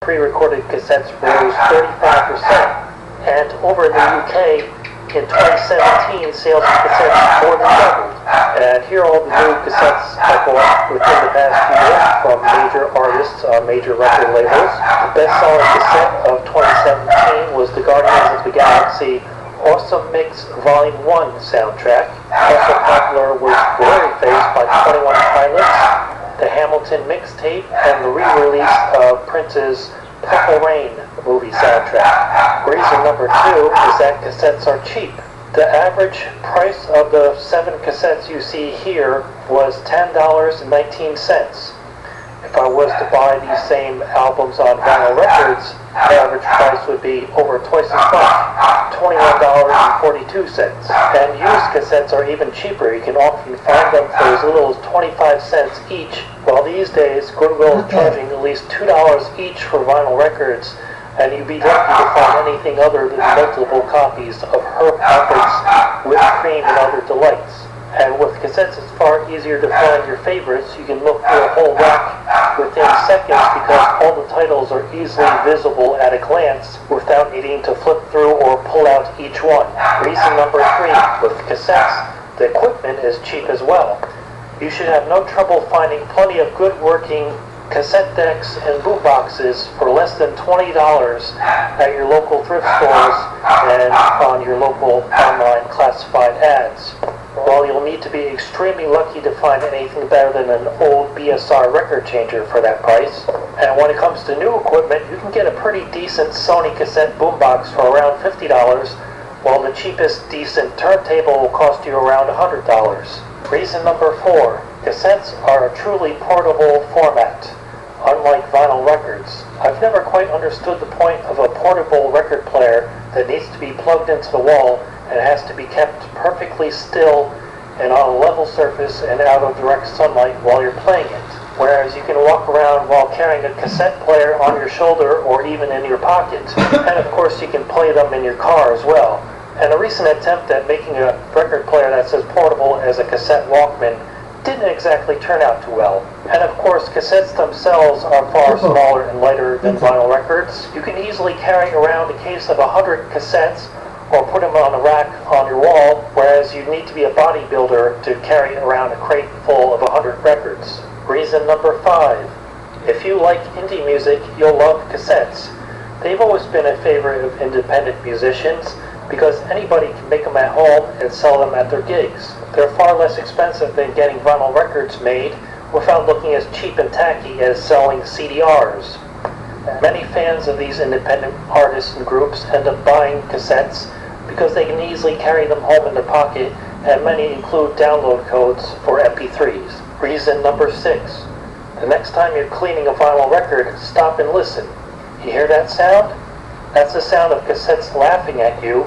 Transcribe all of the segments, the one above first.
pre-recorded cassettes rose 35%, and over in the UK, in 2017, sales of cassettes more than doubled. And here are all the new cassettes I bought within the past few years from major artists on major record labels. The best-selling cassette of 2017 was the Guardians of the Galaxy Awesome Mix Volume 1 soundtrack. Also popular was Blurry Face by 21 Pilots, the Hamilton mixtape, and the re-release of Prince's Purple Rain movie soundtrack. Reason number 2 is that cassettes are cheap. The average price of the 7 cassettes you see here was $10.19. If I was to buy these same albums on vinyl records, the average price would be over twice as much, $21.42. And used cassettes are even cheaper. You can often find them for as little as 25 cents each, while these days Goodwill is charging at least $2 each for vinyl records, and you'd be lucky to find anything other than multiple copies of Herb Alpert's Whipped Cream and Other Delights. And with cassettes, it's far easier to find your favorites. You can look through a whole rack within seconds because all the titles are easily visible at a glance without needing to flip through or pull out each one. Reason number 3, with cassettes, the equipment is cheap as well. You should have no trouble finding plenty of good working cassette decks and boomboxes for less than $20 at your local thrift stores and on your local online classified ads. While you'll need to be extremely lucky to find anything better than an old BSR record changer for that price. And when it comes to new equipment, you can get a pretty decent Sony cassette boombox for around $50, while the cheapest decent turntable will cost you around $100. Reason number 4, cassettes are a truly portable format, unlike vinyl records. I've never quite understood the point of a portable record player that needs to be plugged into the wall and has to be kept perfectly still and on a level surface and out of direct sunlight while you're playing it. Whereas you can walk around while carrying a cassette player on your shoulder or even in your pocket. And of course you can play them in your car as well. And a recent attempt at making a record player that's as portable as a cassette Walkman didn't exactly turn out too well. And of course, cassettes themselves are far smaller and lighter than vinyl records. You can easily carry around a case of 100 cassettes or put them on a rack on your wall, whereas you need to be a bodybuilder to carry around a crate full of 100 records. Reason number 5. If you like indie music, you'll love cassettes. They've always been a favorite of independent musicians because anybody can make them at home and sell them at their gigs. They're far less expensive than getting vinyl records made without looking as cheap and tacky as selling CDRs. Many fans of these independent artists and groups end up buying cassettes because they can easily carry them home in their pocket, and many include download codes for MP3s. Reason number 6. The next time you're cleaning a vinyl record, stop and listen. You hear that sound? That's the sound of cassettes laughing at you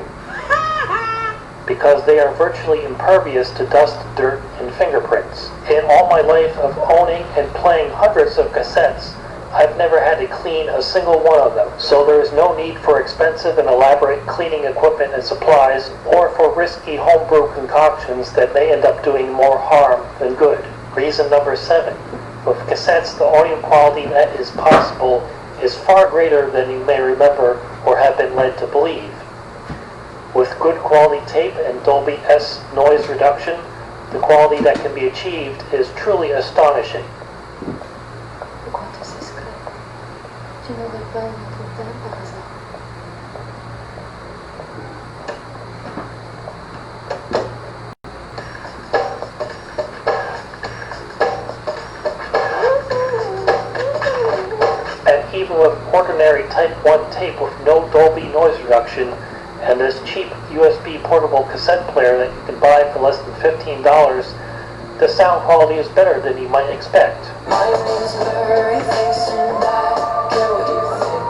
because they are virtually impervious to dust, dirt, and fingerprints. In all my life of owning and playing hundreds of cassettes, I've never had to clean a single one of them, so there is no need for expensive and elaborate cleaning equipment and supplies, or for risky homebrew concoctions that may end up doing more harm than good. Reason number 7. With cassettes, the audio quality that is possible is far greater than you may remember or have been led to believe. With good quality tape and Dolby S noise reduction, the quality that can be achieved is truly astonishing. And even with ordinary Type 1 tape with no Dolby noise reduction and this cheap USB portable cassette player that you can buy for less than $15, the sound quality is better than you might expect. My name's Larry, thanks, and I care what you think.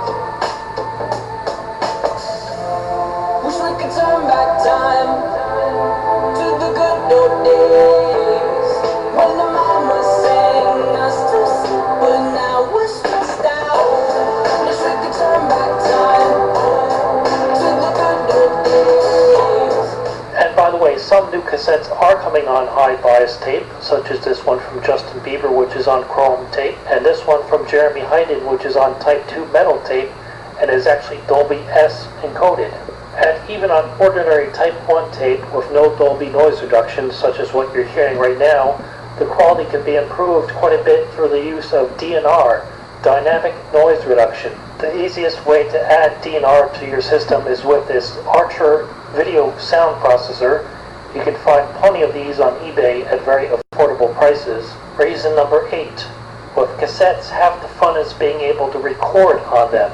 Wish we could turn back time to the good old days when the mama sang us to sleep, but now we're stressed out. Wish we could turn back time to the good old days. And by the way, some new cassettes cassettes are coming on high bias tape, such as this one from Justin Bieber, which is on chrome tape, and this one from Jeremy Hyden, which is on Type 2 metal tape, and is actually Dolby S encoded. And even on ordinary Type 1 tape with no Dolby noise reduction, such as what you're hearing right now, the quality can be improved quite a bit through the use of DNR, Dynamic Noise Reduction. The easiest way to add DNR to your system is with this Archer video sound processor. You can find plenty of these on eBay at very affordable prices. Reason number 8. With cassettes, half the fun is being able to record on them.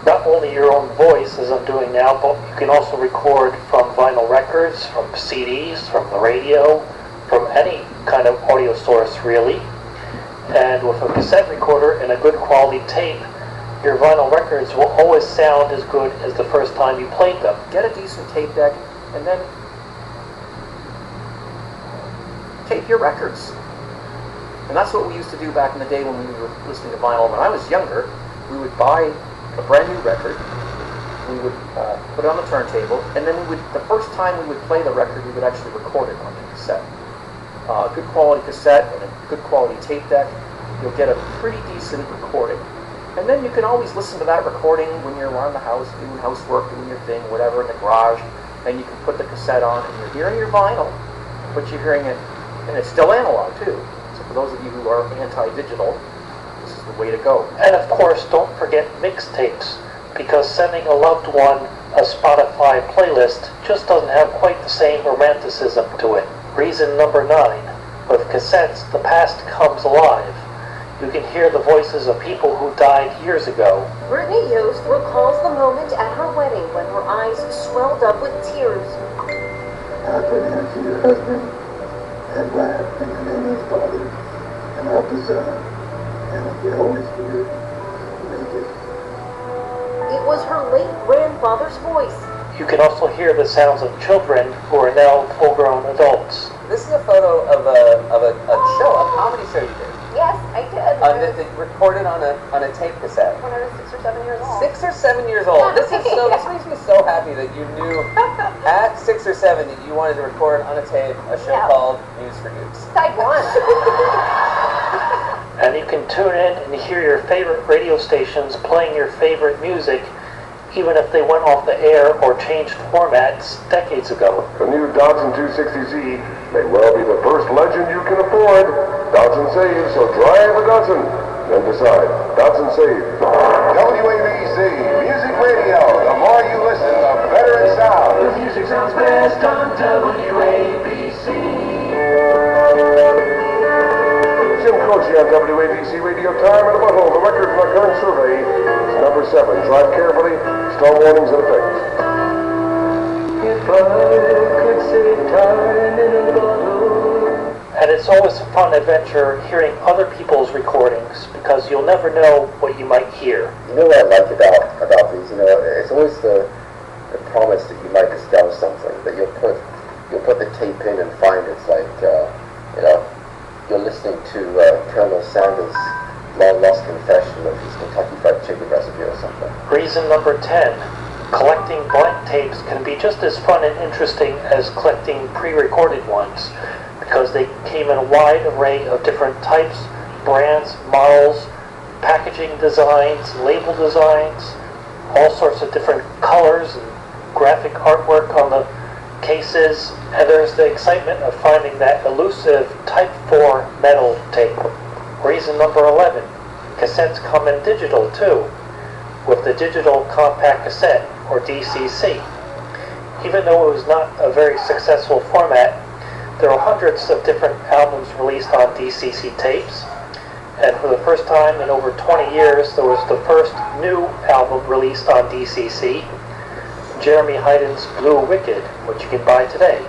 Not only your own voice, as I'm doing now, but you can also record from vinyl records, from CDs, from the radio, from any kind of audio source, really. And with a cassette recorder and a good quality tape, your vinyl records will always sound as good as the first time you played them. Get a decent tape deck and then tape your records. And that's what we used to do back in the day when we were listening to vinyl. When I was younger, we would buy a brand new record, we would put it on the turntable, and then the first time we would play the record, we would actually record it on the cassette. A good quality cassette and a good quality tape deck, you'll get a pretty decent recording. And then you can always listen to that recording when you're around the house, doing housework, doing your thing, whatever, in the garage, and you can put the cassette on and you're hearing your vinyl, but you're hearing it, and it's still analog too. So for those of you who are anti-digital, this is the way to go. And of course, don't forget mixtapes, because sending a loved one a Spotify playlist just doesn't have quite the same romanticism to it. Reason number 9. With cassettes, the past comes alive. You can hear the voices of people who died years ago. Brittany Yost recalls the moment at her wedding when her eyes swelled up with tears. I couldn't answer your husband and laughed in the name of his Father and of the Son and of the Holy Spirit. Make it. It was her late grandfather's voice. You can also hear the sounds of children who are now full-grown adults. This is a photo of a show, a comedy show you did. Yes, I did. That recorded on a tape cassette. When I was 6 or 7 years old. 6 or 7 years old. This makes me so happy that you knew at 6 or 7 that you wanted to record on a tape a show called News for Goops. Type 1. And you can tune in and hear your favorite radio stations playing your favorite music, even if they went off the air or changed formats decades ago. The new Dodson 260Z may well be the first legend you can afford. Dodson saves, so drive a Dodson. Then decide. Dodson saves. WABC Music Radio. The more you listen, the better it sounds. The music sounds best on WABC. Jim Croce on WABC Radio Time and a butthole. The record from our current survey is number 7. Drive carefully. Strong warnings in effect. If I could save time in a bottle. And it's always a fun adventure hearing other people's recordings, because you'll never know what you might hear. You know what I like about these? You know, it's always the promise that you might discover something, that you'll put the tape in and find it's like you know, you're listening to Colonel Sanders' long lost confession of his Kentucky Fried Chicken recipe or something. Reason number 10. Collecting blank tapes can be just as fun and interesting as collecting pre-recorded ones, because they came in a wide array of different types, brands, models, packaging designs, label designs, all sorts of different colors and graphic artwork on the cases, and there's the excitement of finding that elusive Type 4 metal tape. Reason number 11. Cassettes come in digital too, with the Digital Compact Cassette, or DCC. Even though it was not a very successful format, there are hundreds of different albums released on DCC tapes, and for the first time in over 20 years, there was the first new album released on DCC, Jeremy Hyden's Blue Wicked, which you can buy today.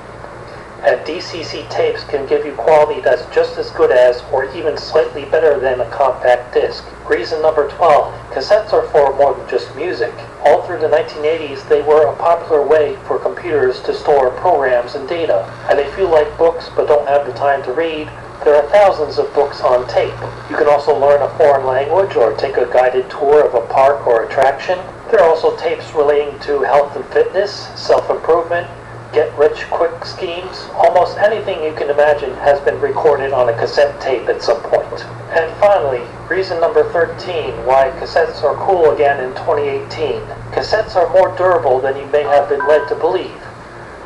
And DCC tapes can give you quality that's just as good as, or even slightly better than, a compact disc. Reason number 12. Cassettes are for more than just music. All through the 1980s, they were a popular way for computers to store programs and data. And if you like books but don't have the time to read, there are thousands of books on tape. You can also learn a foreign language or take a guided tour of a park or attraction. There are also tapes relating to health and fitness, self-improvement, get-rich-quick schemes, almost anything you can imagine has been recorded on a cassette tape at some point. And finally, reason number 13 why cassettes are cool again in 2018. Cassettes are more durable than you may have been led to believe.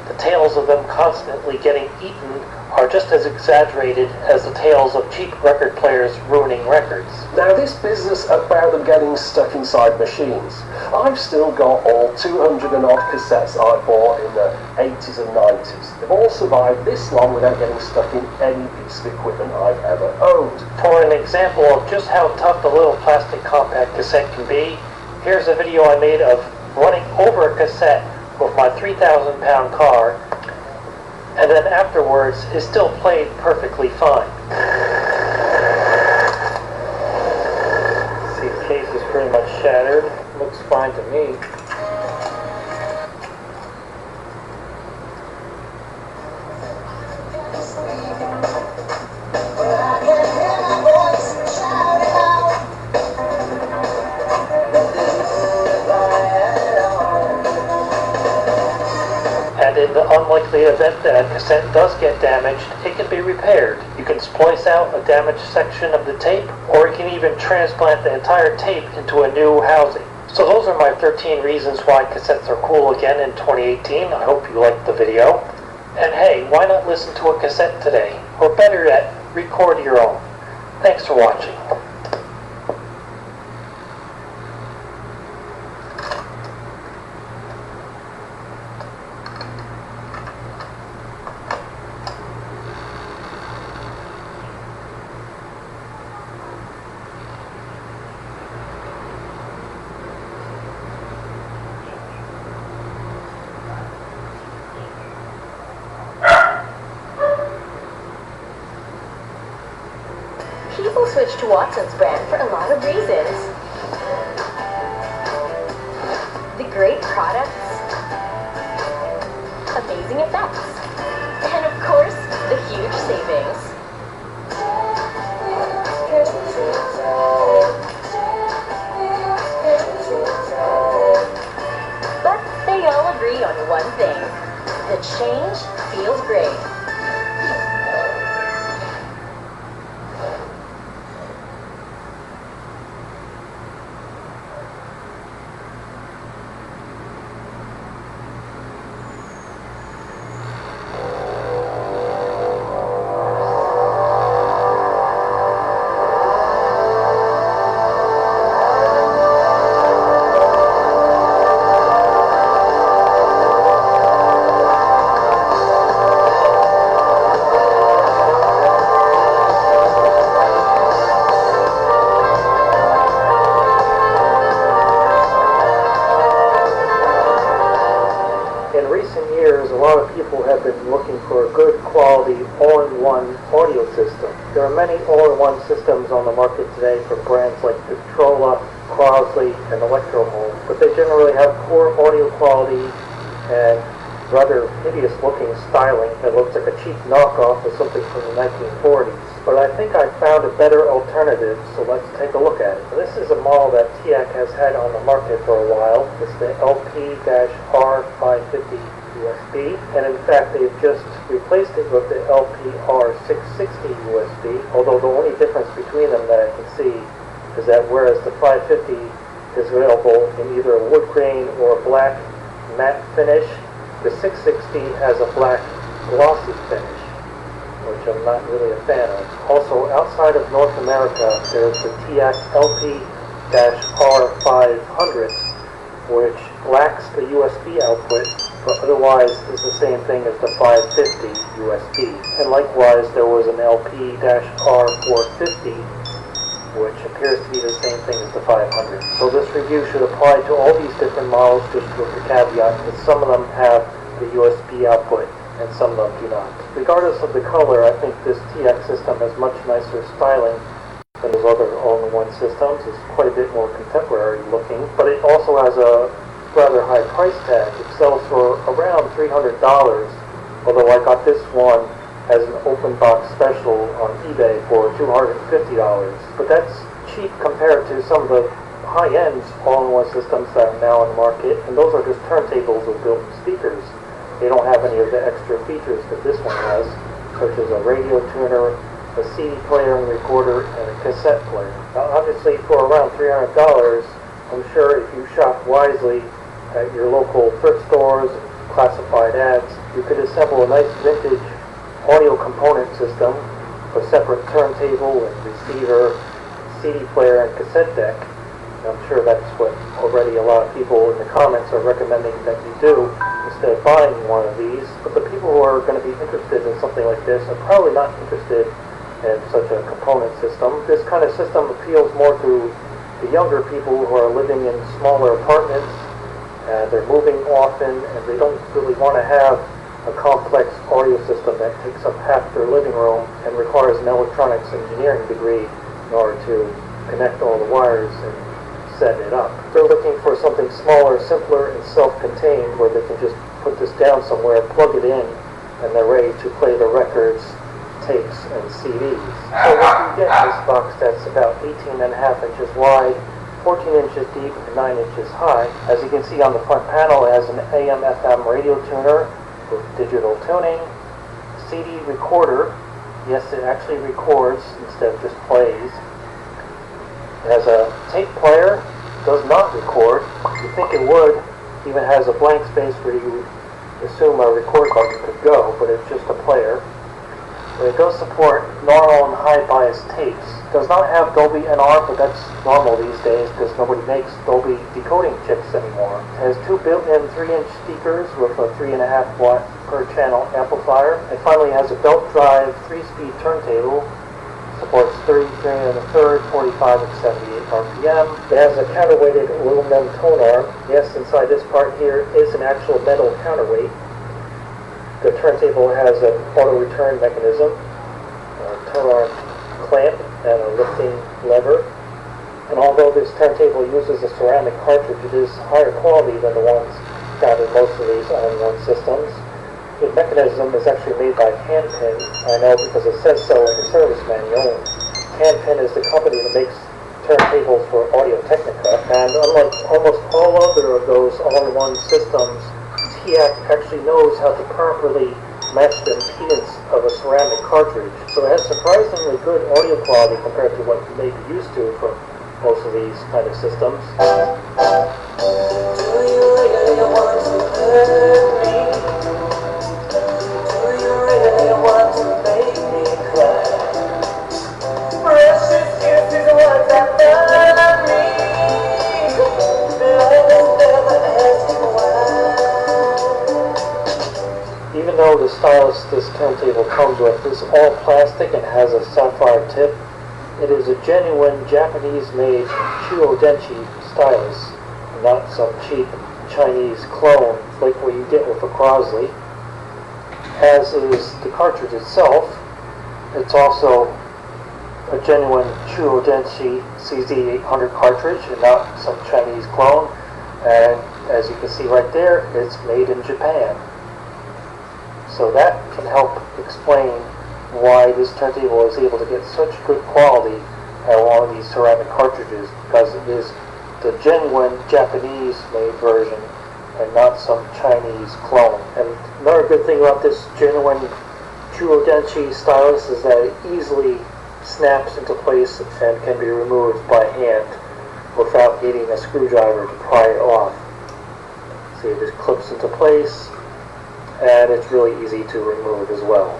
The tales of them constantly getting eaten are just as exaggerated as the tales of cheap record players ruining records. Now this business about them getting stuck inside machines, I've still got all 200 and odd cassettes I bought in the 80s and 90s. They've all survived this long without getting stuck in any piece of equipment I've ever owned. For an example of just how tough the little plastic compact cassette can be, here's a video I made of running over a cassette with my 3,000-pound car, and then afterwards it still played perfectly fine. See, the case is pretty much shattered. Looks fine to me. And in the unlikely event that a cassette does get damaged, it can be repaired. You can splice out a damaged section of the tape, or you can even transplant the entire tape into a new housing. So those are my 13 reasons why cassettes are cool again in 2018. I hope you liked the video. And hey, why not listen to a cassette today? Or better yet, record your own. Thanks for watching. People switch to Watson's brand for a lot of reasons. The great products, amazing effects, and of course, the huge savings. But they all agree on one thing. The change feels great. In recent years, a lot of people have been looking for a good quality all-in-one audio system. There are many all-in-one systems on the market today from brands like Victrola, Crosley, and Electro-Home, but they generally have poor audio quality and rather hideous-looking styling that looks like a cheap knockoff of something from the 1940s. But I think I found a better alternative, so let's take a look at it. This is a model that TIAC has had on the market for a while. It's the LP-R550 USB, and in fact they've just replaced it with the LP-R660 USB, although the only difference between them that I can see is that whereas the 550 is available in either a wood grain or a black matte finish, the 660 has a black glossy finish, which I'm not really a fan of. Also, outside of North America, there's the TIAC LP-R500, which lacks the USB output, but otherwise is the same thing as the 550 USB. And likewise, there was an LP-R450, which appears to be the same thing as the 500. So this review should apply to all these different models, just with the caveat that some of them have the USB output and some of them do not. Regardless of the color, I think this TIAC system has much nicer styling than those other all-in-one systems. It's quite a bit more contemporary looking, but it also has a rather high price tag. It sells for around $300, although I got this one as an open box special on eBay for $250. But that's cheap compared to some of the high-end all-in-one systems that are now on the market, and those are just turntables with built-in speakers. They don't have any of the extra features that this one has, such as a radio tuner, a CD player and recorder, and a cassette player. Now, obviously, for around $300, I'm sure if you shop wisely at your local thrift stores, classified ads, you could assemble a nice vintage audio component system, a separate turntable and receiver, CD player and cassette deck. I'm sure that's what already a lot of people in the comments are recommending that you do instead of buying one of these. But the people who are going to be interested in something like this are probably not interested in such a component system. This kind of system appeals more to the younger people who are living in smaller apartments, and they're moving often, and they don't really want to have a complex audio system that takes up half their living room and requires an electronics engineering degree in order to connect all the wires and set it up. They're looking for something smaller, simpler, and self-contained where they can just put this down somewhere, plug it in, and they're ready to play the records, tapes, and CDs. So what you get in this box that's about 18.5 inches wide, 14 inches deep, and 9 inches high. As you can see on the front panel, it has an AM/FM radio tuner with digital tuning, CD recorder. Yes, it actually records instead of just plays. It has a tape player, does not record. You think it would. Even has a blank space where you assume a record button could go, but it's just a player. But it does support normal and high bias tapes. Does not have Dolby NR, but that's normal these days because nobody makes Dolby decoding chips anymore. It has two built-in 3-inch speakers with a 3.5 watt per channel amplifier. It finally has a belt drive 3-speed turntable. Supports 33 1/3, 45 and 78 RPM. It has a counterweighted aluminum tone arm. Yes, inside this part here is an actual metal counterweight. The turntable has an auto return mechanism, a tone arm clamp, and a lifting lever. And although this turntable uses a ceramic cartridge, it is higher quality than the ones found in most of these all-in-one systems. The mechanism is actually made by Handpin. I know because it says so in the service manual. Handpin is the company that makes turntables for Audio-Technica, and unlike almost all other of those all-in-one systems, TIAC actually knows how to properly match the impedance of a ceramic cartridge. So it has surprisingly good audio quality compared to what you may be used to from most of these kind of systems. Do you really want to hurt me? Do you really want to make me cry? Precious kisses, what I've done me. I will never ask you why. Even though the stylus this turntable comes with is all plastic and has a sapphire tip, it is a genuine Japanese-made Chuo-denshi stylus, not some cheap Chinese clone like what you get with a Crosley. As is the cartridge itself, it's also a genuine Chuo-denshi CZ800 cartridge and not some Chinese clone. And as you can see right there, it's made in Japan. So that can help explain why this turntable is able to get such good quality out of all of these ceramic cartridges, because it is the genuine Japanese-made version and not some Chinese clone. And another good thing about this genuine Chuo-denshi stylus is that it easily snaps into place and can be removed by hand without needing a screwdriver to pry it off. See, it just clips into place, and it's really easy to remove as well.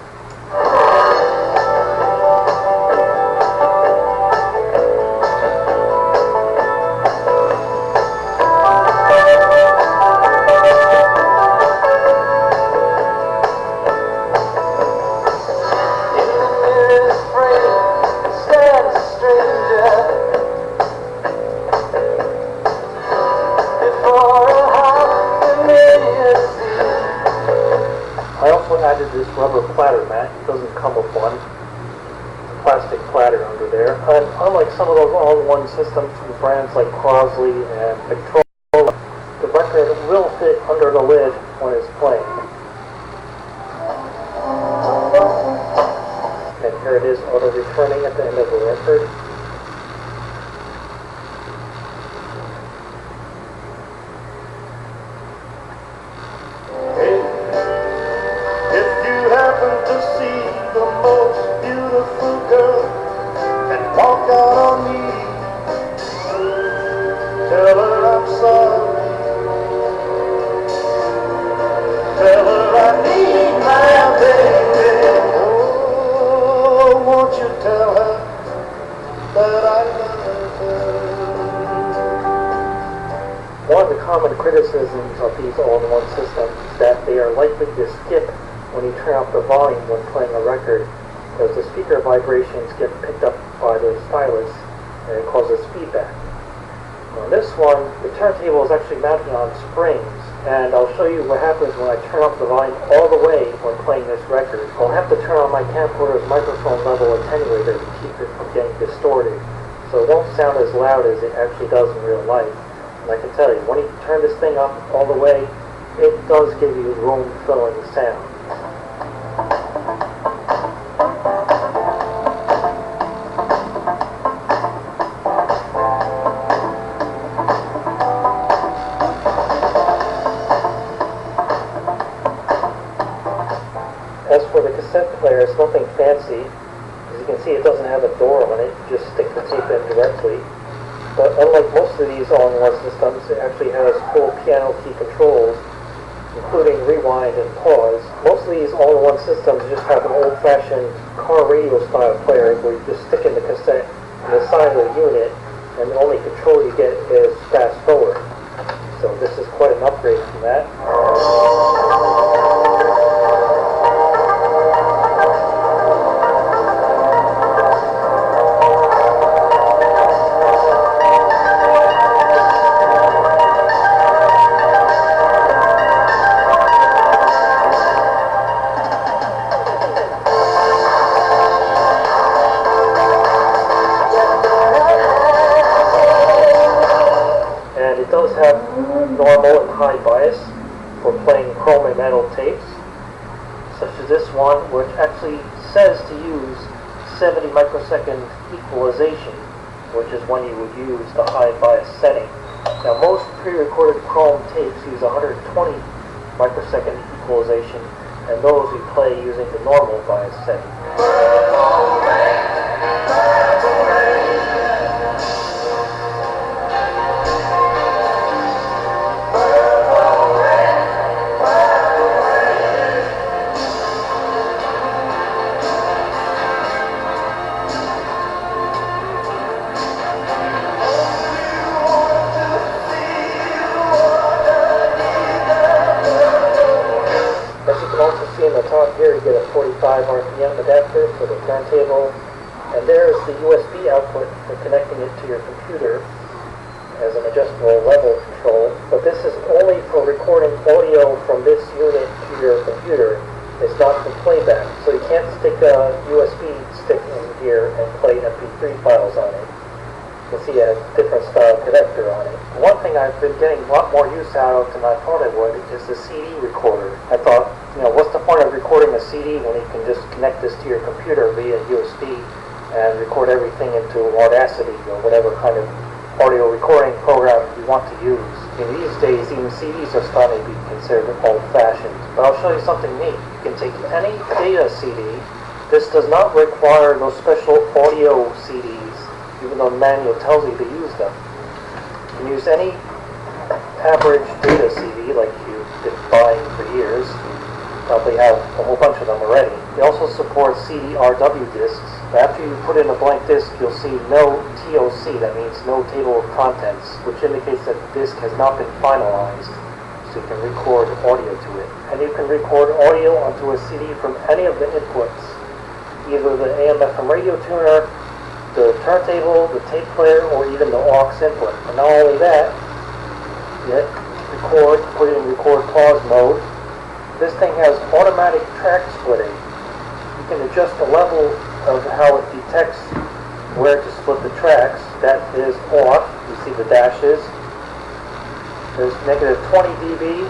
Added this rubber platter mat. It doesn't come with one. A plastic platter under there. And unlike some of those all-in-one systems from brands like Crosley and Victrola, the record will fit under the lid when it's playing. And here it is auto-returning at the end of the record. likely to skip when you turn up the volume when playing a record, because the speaker vibrations get picked up by the stylus and it causes feedback. On this one, the turntable is actually mounted on springs, and I'll show you what happens when I turn up the volume all the way when playing this record. I'll have to turn on my camcorder's microphone level attenuator to keep it from getting distorted, so it won't sound as loud as it actually does in real life. And I can tell you, when you turn this thing up all the way, it does give you room-filling sound. As for the cassette player, it's nothing fancy. As you can see, it doesn't have a door on it. You just stick the tape in directly. But unlike most of these all-in-one systems, it actually has full piano key controls, including rewind and pause. Most of these all-in-one systems just have an old-fashioned car radio style player where you just stick in the cassette on the side of the unit, and the only control you get is fast forward. So this is quite an upgrade from that. Does have normal and high bias for playing chrome and metal tapes, such as this one, which actually says to use 70 microsecond equalization, which is when you would use the high bias setting. Now, most pre-recorded chrome tapes use 120 microsecond equalization, and those you play using the normal bias setting. In the top here, you get a 45 RPM adapter for the turntable, and there's the USB output for connecting it to your computer as an adjustable level control. But this is only for recording audio from this unit to your computer. It's not for playback, so you can't stick a USB stick in here and play MP3 files on it. You can see it has a different style connector on it. One thing I've been getting a lot more use out of than I thought I would is the CD recorder. I thought, what's the point of recording a CD when you can just connect this to your computer via USB and record everything into Audacity or whatever kind of audio recording program you want to use. In these days, even CDs are starting to be considered old-fashioned. But I'll show you something neat. You can take any data CD. This does not require those special audio CDs, even though the manual tells you to use them. You can use any average data CD like you've been buying for years. Probably have a whole bunch of them already. It also supports CD-RW discs. After you put in a blank disc, you'll see no TOC, that means no table of contents, which indicates that the disc has not been finalized, so you can record audio to it. And you can record audio onto a CD from any of the inputs, either the AM/FM radio tuner, the turntable, the tape player, or even the aux input. And not only that, you hit record, put it in record pause mode. This thing has automatic track splitting. You can adjust the level of how it detects where to split the tracks. That is off. You see the dashes. There's negative 20 dB,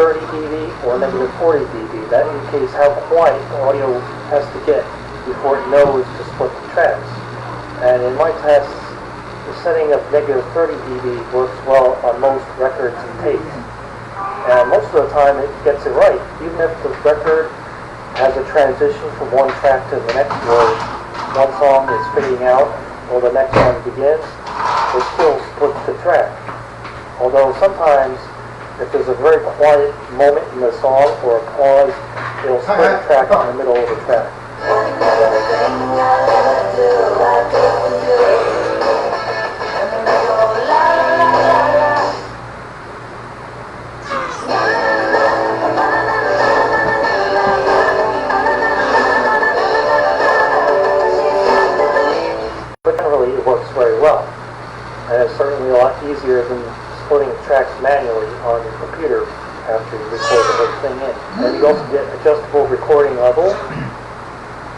30 dB, or negative 40 dB. That indicates how quiet the audio has to get before it knows to split the tracks. And in my tests, the setting of negative 30 dB works well on most records and tapes. And most of the time it gets it right. Even if the record has a transition from one track to the next where one song is fading out or the next one begins, it still splits the track. Although sometimes if there's a very quiet moment in the song or a pause, it'll split the track in the middle of the track. record the whole thing in. And you also get adjustable recording level,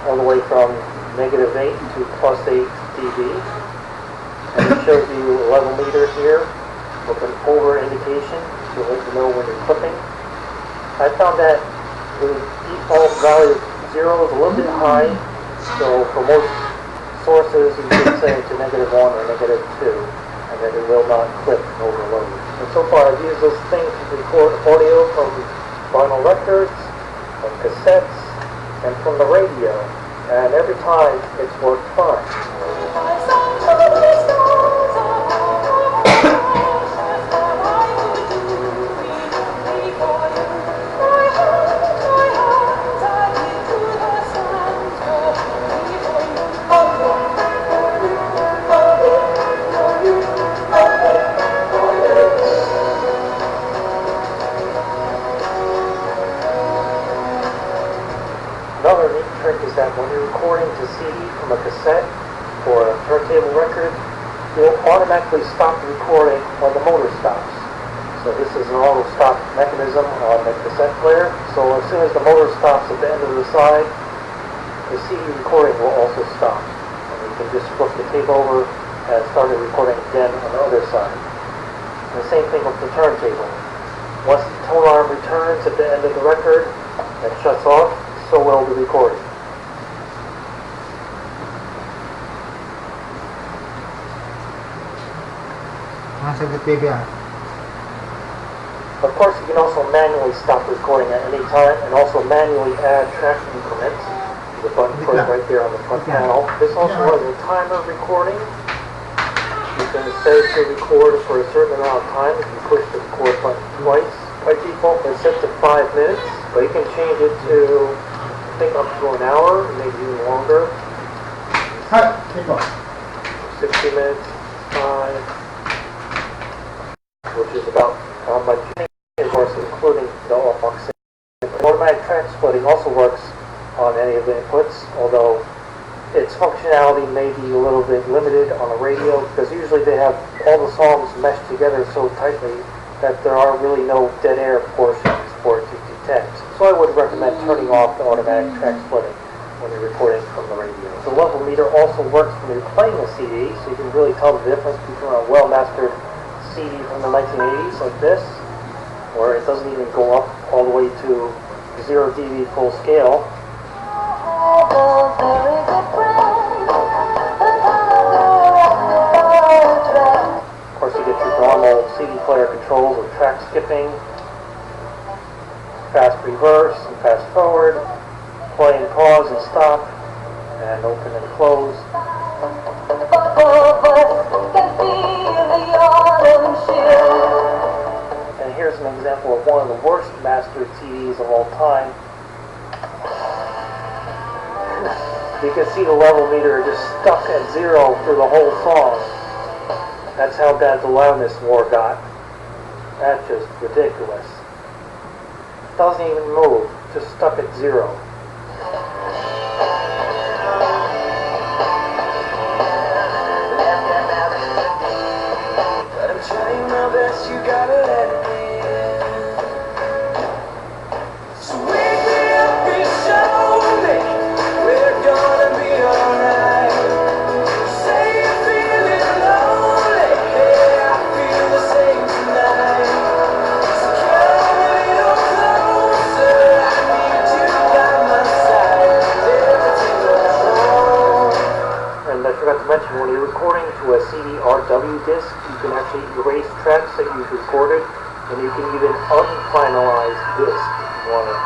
all the way from -8 to +8 dB. And it shows you a level meter here with an over indication to let you know when you're clipping. I found that the default value of 0 is a little bit high, so for most sources you should say to -1 or -2, and then it will not clip and overload. And so far I've used this thing to record audio from vinyl records, from cassettes, and from the radio, and every time it's worked fine. Another neat trick is that when you're recording to CD from a cassette or a turntable record, you'll automatically stop the recording when the motor stops. So this is an auto stop mechanism on the cassette player. So as soon as the motor stops at the end of the side, the CD recording will also stop. And you can just flip the tape over and start the recording again on the other side. And the same thing with the turntable. Once the tone arm returns at the end of the record and shuts off, so will the recording. Of course, you can also manually stop recording at any time and also manually add track increments. The button for it right there on the front panel. This also has a timer recording. You can set it to record for a certain amount of time if you push the record button twice. By default, it's set to 5 minutes, but you can change it to I think up to an hour, maybe even longer. 60 minutes, 5, which is about how much, of course, including the aux. Automatic track splitting also works on any of the inputs, although its functionality may be a little bit limited on a radio, because usually they have all the songs meshed together so tightly that there are really no dead air portions for it to detect. So I would recommend turning off the automatic track splitting when you're recording from the radio. The level meter also works when you're playing a CD, so you can really tell the difference between a well-mastered CD from the 1980s like this, where it doesn't even go up all the way to 0 dB full scale. Of course, you get your normal CD player controls of track skipping, fast reverse and fast forward, play and pause and stop, and open and close. And here's an example of one of the worst mastered CDs of all time. You can see the level meter just stuck at 0 through the whole song. That's how bad the loudness war got. That's just ridiculous. Doesn't even move, just stuck at 0. But I'm trying my best, you gotta let me in. So wake me up and show me we're gonna be alright. Say you're feeling lonely, hey, I feel the same tonight. So come a little closer, I need you by my side. Everything goes wrong. And I forgot to mention, when you're recording to a CD-RW disc, you can actually erase tracks that you've recorded, and you can even unfinalize disc if you want to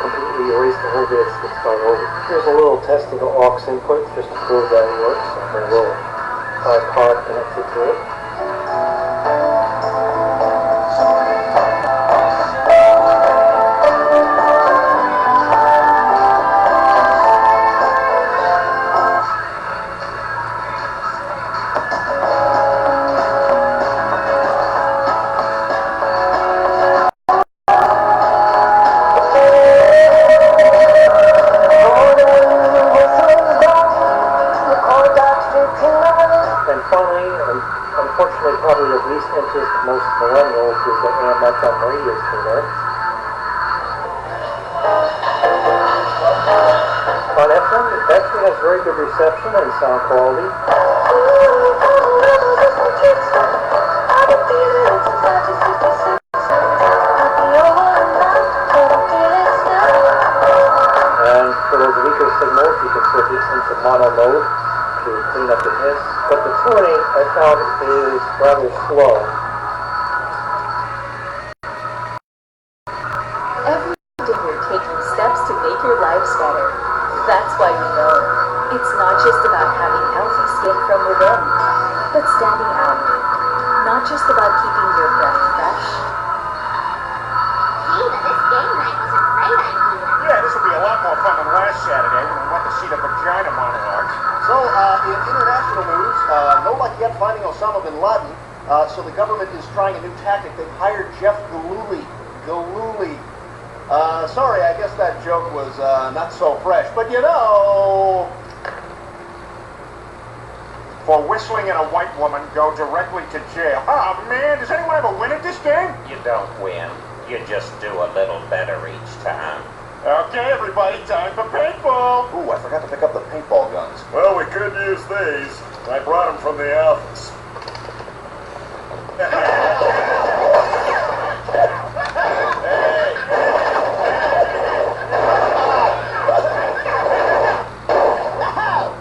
completely erase the whole disc and start over. Here's a little test of the aux input just to prove that it works. I have a little tripod connected to it. And finally, and unfortunately probably of least interest to most millennials, is the AM/FM radio tuner. very good reception and sound quality. And for those weaker signals, you can switch it into mono mode to clean up the hiss. But the tuning, I found, is rather slow. Every day we're taking steps to make your lives better. That's why we know it's not just about having healthy skin from within, but standing out. Not just about keeping your breath fresh. Gina, this game night was a great idea. Yeah, this will be a lot more fun than last Saturday when we went to see the vagina monologues. So, in international news, no luck yet finding Osama bin Laden, so the government is trying a new tactic. They've hired Jeff Gillooly. Sorry, I guess that joke was not so fresh, but you know... For whistling at a white woman, go directly to jail. Oh man, does anyone ever win at this game? You don't win. You just do a little better each time. Okay, everybody, time for paintball. Ooh, I forgot to pick up the paintball guns. Well, we could use these. I brought them from the office.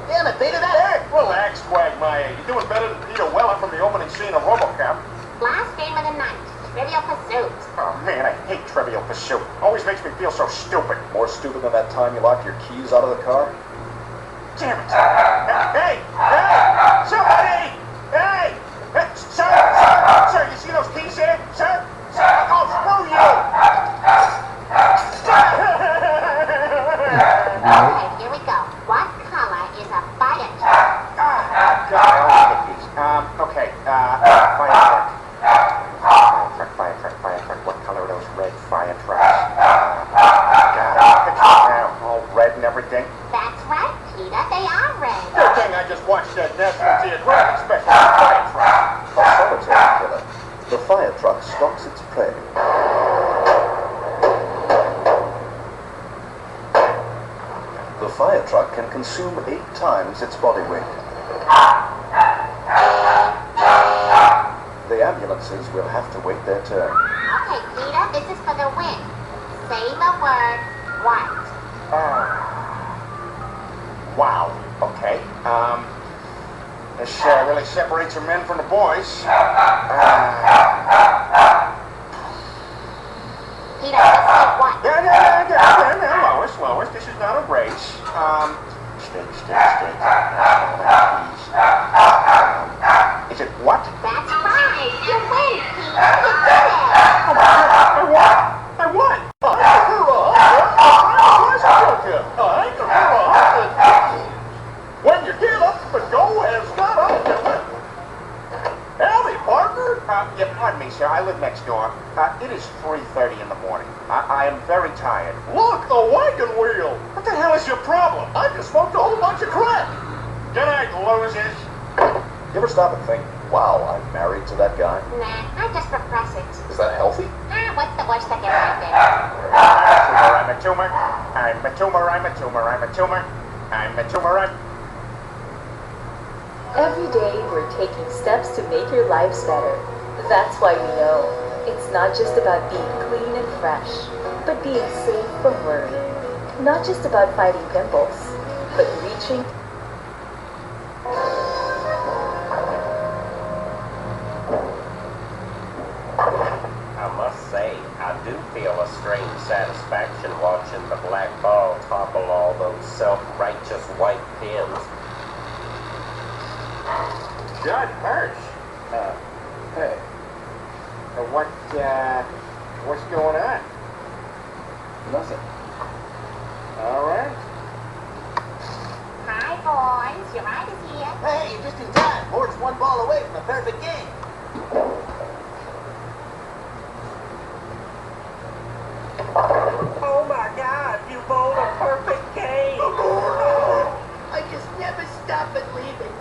Damn it, Peter, that hurt! Relax, Quagmire. You're doing better than Peter Weller from the opening scene of RoboCop. Last game of the night, Trivial Pursuit. Oh man, I hate Trivial Pursuit. Always makes me feel so stupid. More stupid than that time you locked your keys out of the car? Damn it. Hey! Somebody! Hey! Sir, you see those keys there? Sir? Oh, screw you! Okay, here we go. What color is a fire truck? God, I always get these. Okay, fire truck. Fire truck. What color are those red fire trucks? God, I'm picturing now, all red and everything. That's right, Peter. They are red. Good thing I just watched that National Geographic special on fire trucks. A solitary killer. The fire truck stalks its prey. The fire truck can consume 8 times its body weight. The ambulances will have to wait their turn. Okay, Peter, this is for the win. Say the word white. Wow. Okay. This really separates the men from the boys. Peter, just say what? Yeah. Lois. This is not a race. Steady. Is it what? That's right. You win, Peter. You did it. I won. When you get up, the go has got up. Howdy, partner. Yeah, pardon me, sir. I live next door. It is 3:30 in the morning. I am very tired. Look, a wagon wheel! What the hell is your problem? I just smoked a whole bunch of crack! Good night, losers. You ever stop and think, wow, I'm married to that guy? Nah, I'm just repressing. Is that healthy? What's the worst that can happen? I'm a tumor. Every day we're taking steps to make your lives better. That's why we know it's not just about being clean and fresh, but being safe from worry. Not just about fighting pimples, but reaching I must say, I do feel a strange satisfaction watching the black ball topple all those self-righteous white pins. Judd Hirsch. Hey. What's going on? Nothing. All right. Hi, boys. Your ride is here. Hey, you're just in time. Ford's 1 ball away from a perfect game. Oh my God, you bowled a perfect game! I just never stop believing.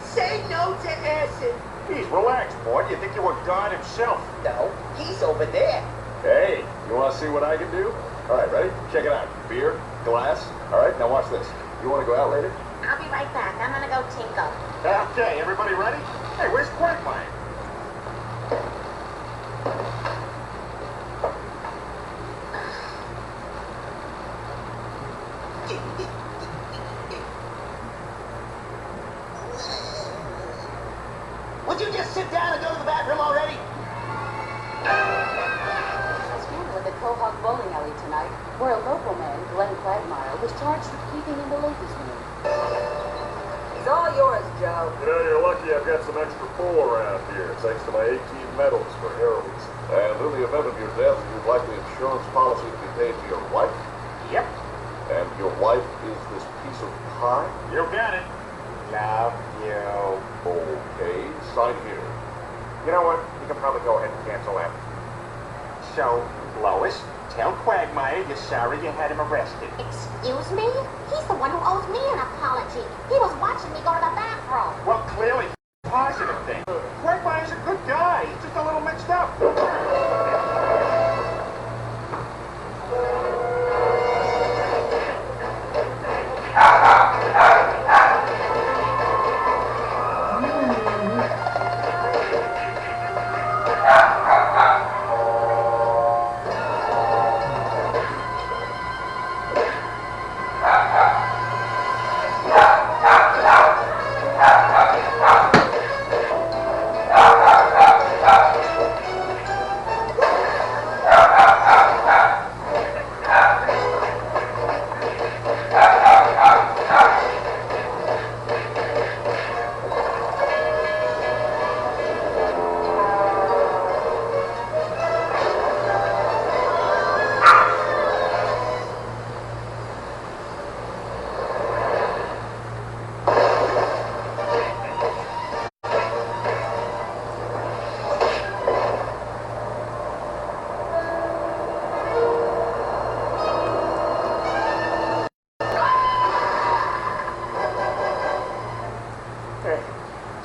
Say no to acid. Please relax, boy. You think you were God himself? No, he's over there. Hey, you want to see what I can do? All right, ready? Check it out. Beer, glass. All right, now watch this. You want to go out later? I'll be right back. I'm gonna go tinkle. Okay, everybody ready? Hey, where's Quagmire? Would you just sit down and go to the bathroom already? I scrambled at the Quahog bowling alley tonight, where a local man, Glenn Quagmire, was charged with keeping in the ladies' room. It's all yours, Joe. Yeah, you're lucky I've got some extra pull around here, thanks to my 18 medals for heroism. And in the event of your death, you'd like the insurance policy to be paid to your wife? Yep. And your wife is this piece of pie? You got it. Love you. Okay, sign here. You know what? You can probably go ahead and cancel that. So, Lois, tell Quagmire you're sorry you had him arrested. Excuse me? He's the one who owes me an apology. He was watching me go to the bathroom. Well, clearly, positive thing. Quagmire's a good guy. He's just a little mixed up.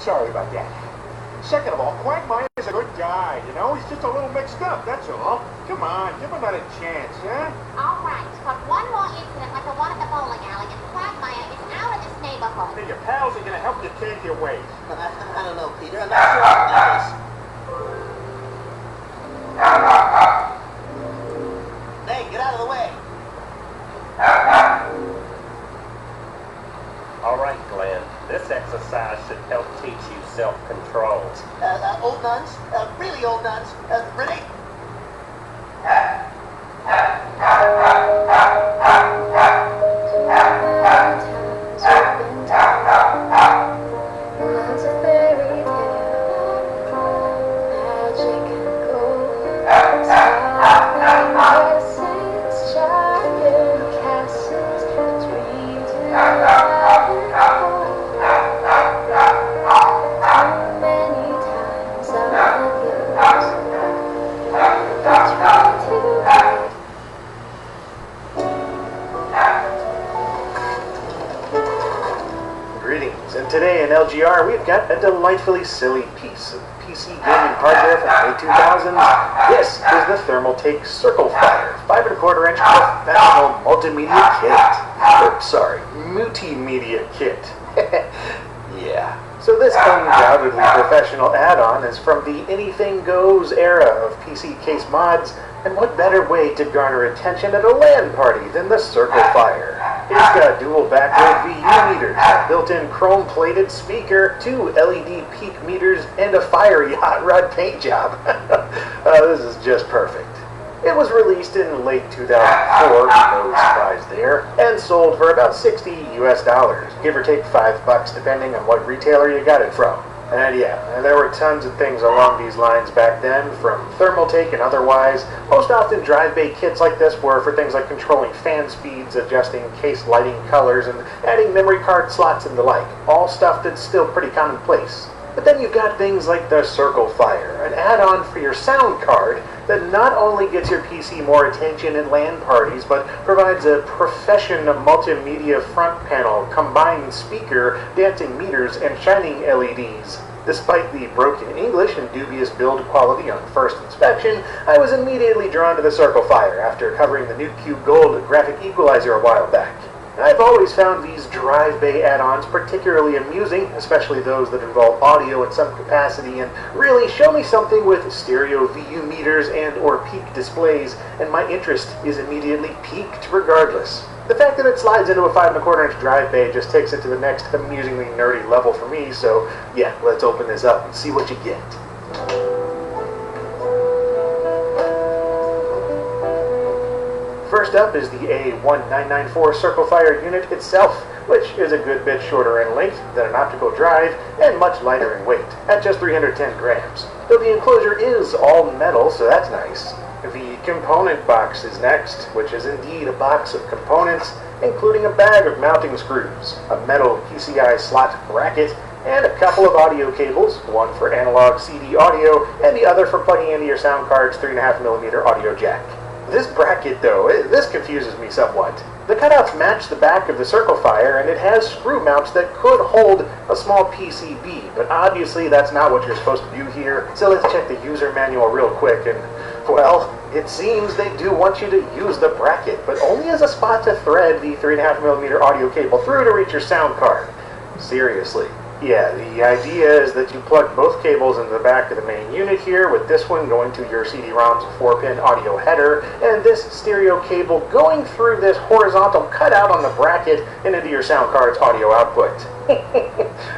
Sorry about that. Second of all, Quagmire's a good guy, you know? He's just a little mixed up, that's all. Come on, give him another chance, huh? All right, but one more incident like the one at the bowling alley, and Quagmire is out of this neighborhood. Hey, your pals are gonna help you change your ways. I don't know, Peter. I'm not sure about this. Hey, get out of the way. All right, Glenn. This exercise should help teach you self-control. Old nuns? Really old nuns? Ready? And today in LGR, we've got a delightfully silly piece of PC gaming hardware from the mid-2000s. This is the Thermaltake Circle Fire 5¼ inch professional multimedia kit. Or, sorry, multimedia kit. Yeah. So this undoubtedly professional add-on is from the Anything Goes era of PC case mods, and what better way to garner attention at a LAN party than the Circle Fire? It's got dual backlit VU meters, a built-in chrome-plated speaker, 2 LED peak meters, and a fire yacht rod paint job. This is just perfect. It was released in late 2004, no surprise there, and sold for about $60 US, give or take $5 depending on what retailer you got it from. And yeah, there were tons of things along these lines back then, from Thermaltake and otherwise. Most often drive bay kits like this were for things like controlling fan speeds, adjusting case lighting colors, and adding memory card slots and the like. All stuff that's still pretty commonplace. But then you've got things like the Circle Fire, an add-on for your sound card that not only gets your PC more attention at LAN parties, but provides a profession multimedia front panel, combined speaker, dancing meters, and shining LEDs. Despite the broken English and dubious build quality on first inspection, I was immediately drawn to the Circle Fire after covering the Nuke Q Gold graphic equalizer a while back. I've always found these drive bay add-ons particularly amusing, especially those that involve audio in some capacity and really show me something with stereo VU meters and or peak displays, and my interest is immediately piqued regardless. The fact that it slides into a 5¼ inch drive bay just takes it to the next amusingly nerdy level for me, so yeah, let's open this up and see what you get. First up is the A1994 Circle Fire unit itself, which is a good bit shorter in length than an optical drive and much lighter in weight, at just 310 grams. Though the enclosure is all metal, so that's nice. The component box is next, which is indeed a box of components, including a bag of mounting screws, a metal PCI slot bracket, and a couple of audio cables, one for analog CD audio and the other for plugging into your sound card's 3.5mm audio jack. This bracket, though, this confuses me somewhat. The cutouts match the back of the Circle Fire, and it has screw mounts that could hold a small PCB, but obviously that's not what you're supposed to do here, so let's check the user manual real quick, and, well, it seems they do want you to use the bracket, but only as a spot to thread the 3.5mm audio cable through to reach your sound card. Seriously. Yeah, the idea is that you plug both cables into the back of the main unit here, with this one going to your CD-ROM's 4-pin audio header, and this stereo cable going through this horizontal cutout on the bracket and into your sound card's audio output.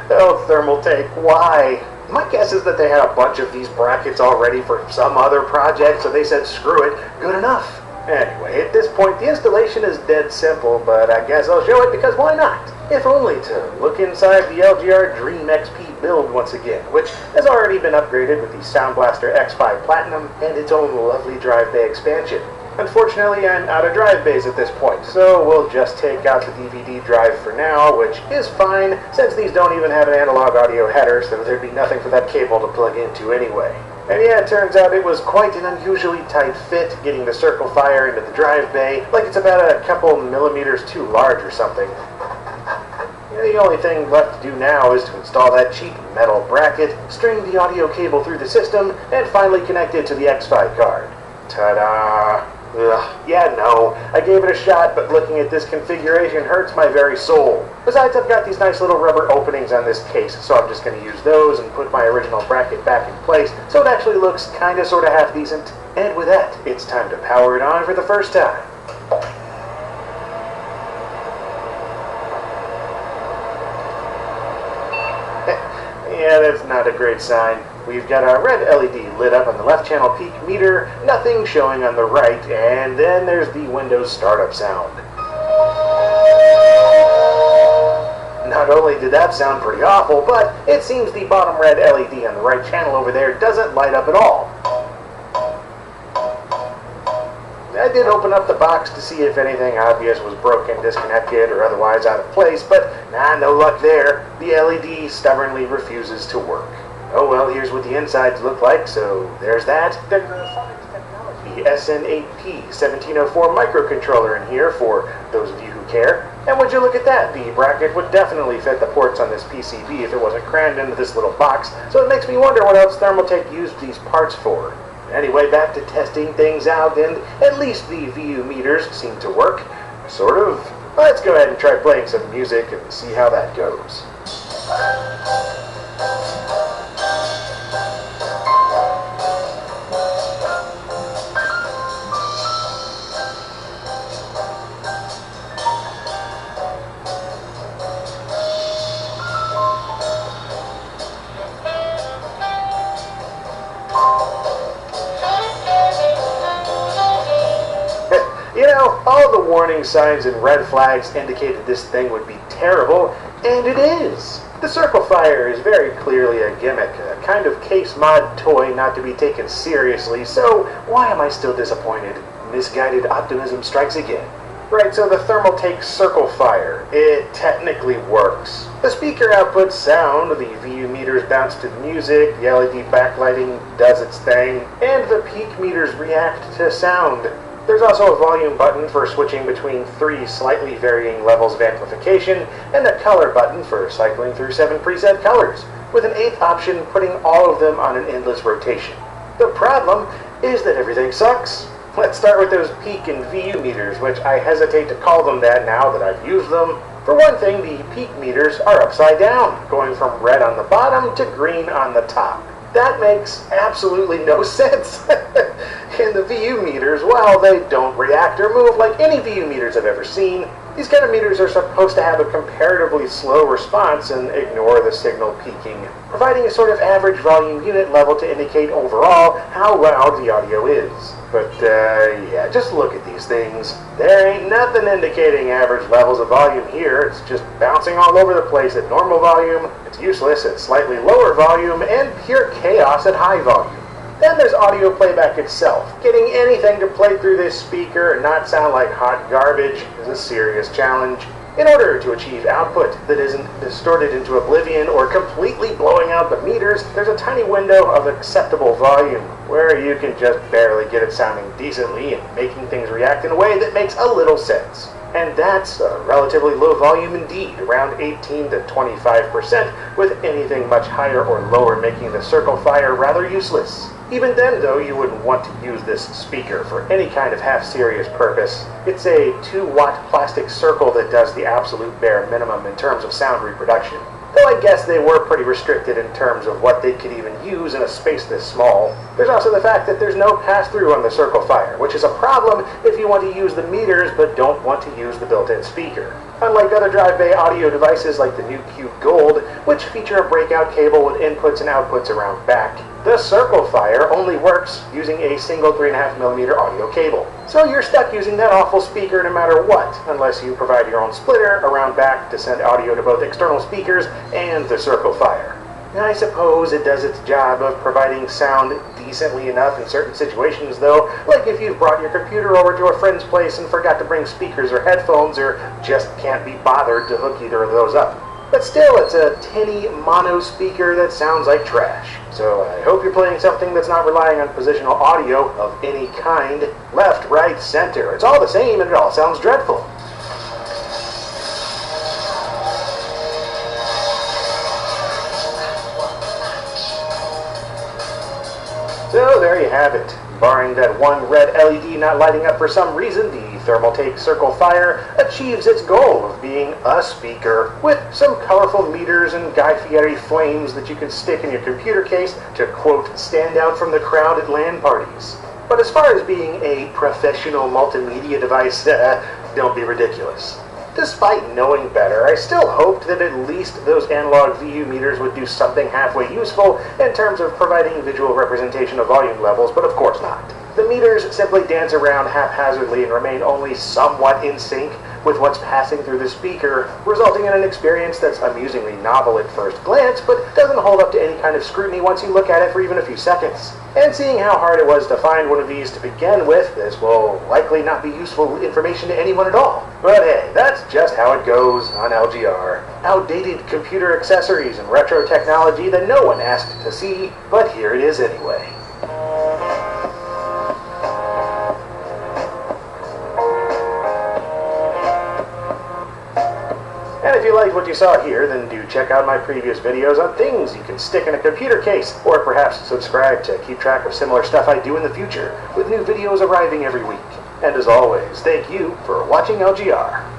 Oh, Thermaltake, why? My guess is that they had a bunch of these brackets already for some other project, so they said, screw it, good enough. Anyway, at this point, the installation is dead simple, but I guess I'll show it because why not? If only to look inside the LGR Dream XP build once again, which has already been upgraded with the Sound Blaster X5 Platinum and its own lovely drive bay expansion. Unfortunately, I'm out of drive bays at this point, so we'll just take out the DVD drive for now, which is fine, since these don't even have an analog audio header, so there'd be nothing for that cable to plug into anyway. And yeah, it turns out it was quite an unusually tight fit getting the Circle Fire into the drive bay, like it's about a couple millimeters too large or something. The only thing left to do now is to install that cheap metal bracket, string the audio cable through the system, and finally connect it to the X5 card. Ta-da! Ugh, yeah, no, I gave it a shot, but looking at this configuration hurts my very soul. Besides, I've got these nice little rubber openings on this case, so I'm just going to use those and put my original bracket back in place, so it actually looks kinda sorta half decent. And with that, it's time to power it on for the first time. Yeah, that's not a great sign. We've got our red LED lit up on the left channel peak meter, nothing showing on the right, and then there's the Windows startup sound. Not only did that sound pretty awful, but it seems the bottom red LED on the right channel over there doesn't light up at all. I did open up the box to see if anything obvious was broken, disconnected, or otherwise out of place, but no luck there. The LED stubbornly refuses to work. Oh well, here's what the insides look like, so there's that. There's the SN8P 1704 microcontroller in here for those of you who care. And would you look at that, the bracket would definitely fit the ports on this PCB if it wasn't crammed into this little box, so it makes me wonder what else Thermaltake used these parts for. Anyway, back to testing things out, and at least the VU meters seem to work. Sort of. Let's go ahead and try playing some music and see how that goes. You know, all the warning signs and red flags indicated this thing would be terrible, and it is. The Circle Fire is very clearly a gimmick, a kind of case mod toy not to be taken seriously, so why am I still disappointed? Misguided optimism strikes again. Right, so the Thermaltake Circle Fire, it technically works. The speaker outputs sound, the VU meters bounce to the music, the LED backlighting does its thing, and the peak meters react to sound. There's also a volume button for switching between 3 slightly varying levels of amplification, and a color button for cycling through 7 preset colors, with an 8th option putting all of them on an endless rotation. The problem is that everything sucks. Let's start with those peak and VU meters, which I hesitate to call them that now that I've used them. For one thing, the peak meters are upside down, going from red on the bottom to green on the top. That makes absolutely no sense. And the VU meters, well, they don't react or move like any VU meters I've ever seen. These kind of meters are supposed to have a comparatively slow response and ignore the signal peaking, providing a sort of average volume unit level to indicate overall how loud the audio is. But yeah, just look at these things. There ain't nothing indicating average levels of volume here. It's just bouncing all over the place at normal volume. It's useless at slightly lower volume, and pure chaos at high volume. Then there's audio playback itself. Getting anything to play through this speaker and not sound like hot garbage is a serious challenge. In order to achieve output that isn't distorted into oblivion or completely blowing out the meters, there's a tiny window of acceptable volume where you can just barely get it sounding decently and making things react in a way that makes a little sense. And that's a relatively low volume indeed, around 18 to 25%, with anything much higher or lower making the circle fire rather useless. Even then, though, you wouldn't want to use this speaker for any kind of half-serious purpose. It's a 2-watt plastic circle that does the absolute bare minimum in terms of sound reproduction. Though I guess they were pretty restricted in terms of what they could even use in a space this small. There's also the fact that there's no pass-through on the circle fire, which is a problem if you want to use the meters but don't want to use the built-in speaker. Unlike other drive bay audio devices like the new Cube Gold, which feature a breakout cable with inputs and outputs around back, the circle fire only works using a single 3.5mm audio cable. So you're stuck using that awful speaker no matter what, unless you provide your own splitter around back to send audio to both external speakers and the circle fire. And I suppose it does its job of providing sound decently enough in certain situations though, like if you've brought your computer over to a friend's place and forgot to bring speakers or headphones or just can't be bothered to hook either of those up. But still, it's a tinny mono speaker that sounds like trash. So I hope you're playing something that's not relying on positional audio of any kind. Left, right, center. It's all the same and it all sounds dreadful. So there you have it. Barring that one red LED not lighting up for some reason, the Thermaltake Circle Fire achieves its goal of being a speaker with some colorful meters and Guy Fieri flames that you can stick in your computer case to, quote, stand out from the crowd at LAN parties. But as far as being a professional multimedia device, don't be ridiculous. Despite knowing better, I still hoped that at least those analog VU meters would do something halfway useful in terms of providing visual representation of volume levels, but of course not. The meters simply dance around haphazardly and remain only somewhat in sync with what's passing through the speaker, resulting in an experience that's amusingly novel at first glance, but doesn't hold up to any kind of scrutiny once you look at it for even a few seconds. And seeing how hard it was to find one of these to begin with, this will likely not be useful information to anyone at all. But hey, that's just how it goes on LGR. Outdated computer accessories and retro technology that no one asked to see, but here it is anyway. And if you liked what you saw here, then do check out my previous videos on things you can stick in a computer case, or perhaps subscribe to keep track of similar stuff I do in the future, with new videos arriving every week. And as always, thank you for watching LGR.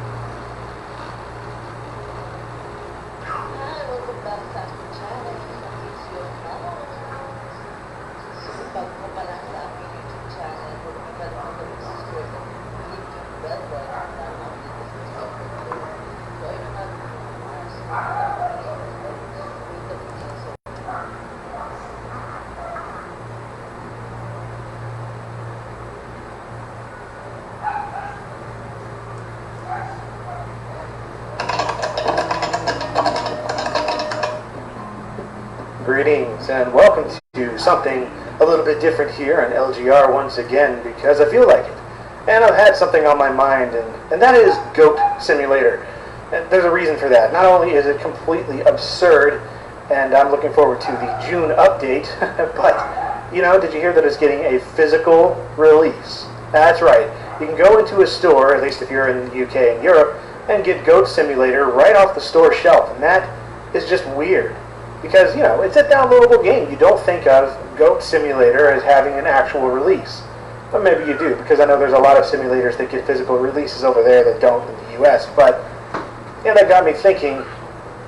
Greetings and welcome to something a little bit different here on LGR once again because I feel like it. And I've had something on my mind and that is Goat Simulator. And there's a reason for that. Not only is it completely absurd and I'm looking forward to the June update, but you know, did you hear that it's getting a physical release? That's right. You can go into a store, at least if you're in the UK and Europe, and get Goat Simulator right off the store shelf, and that is just weird. Because, you know, it's a downloadable game. You don't think of Goat Simulator as having an actual release. But maybe you do, because I know there's a lot of simulators that get physical releases over there that don't in the US. But yeah, that got me thinking,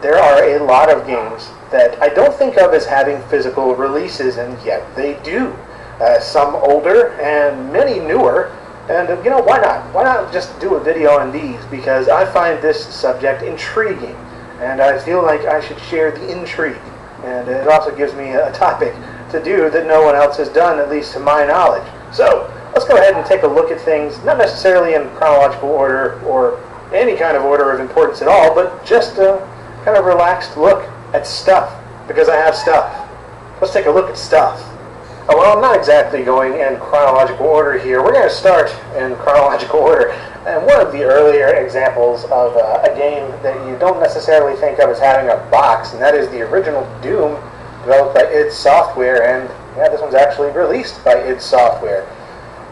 there are a lot of games that I don't think of as having physical releases, and yet they do. Some older and many newer. And why not? Why not just do a video on these? Because I find this subject intriguing, and I feel like I should share the intrigue. And it also gives me a topic to do that no one else has done, at least to my knowledge. So let's go ahead and take a look at things, not necessarily in chronological order or any kind of order of importance at all, but just a kind of relaxed look at stuff, because I have stuff. Let's take a look at stuff. Well, I'm not exactly going in chronological order here. We're going to start in chronological order. And one of the earlier examples of a game that you don't necessarily think of as having a box, and that is the original Doom, developed by id Software, and yeah, this one's actually released by id Software.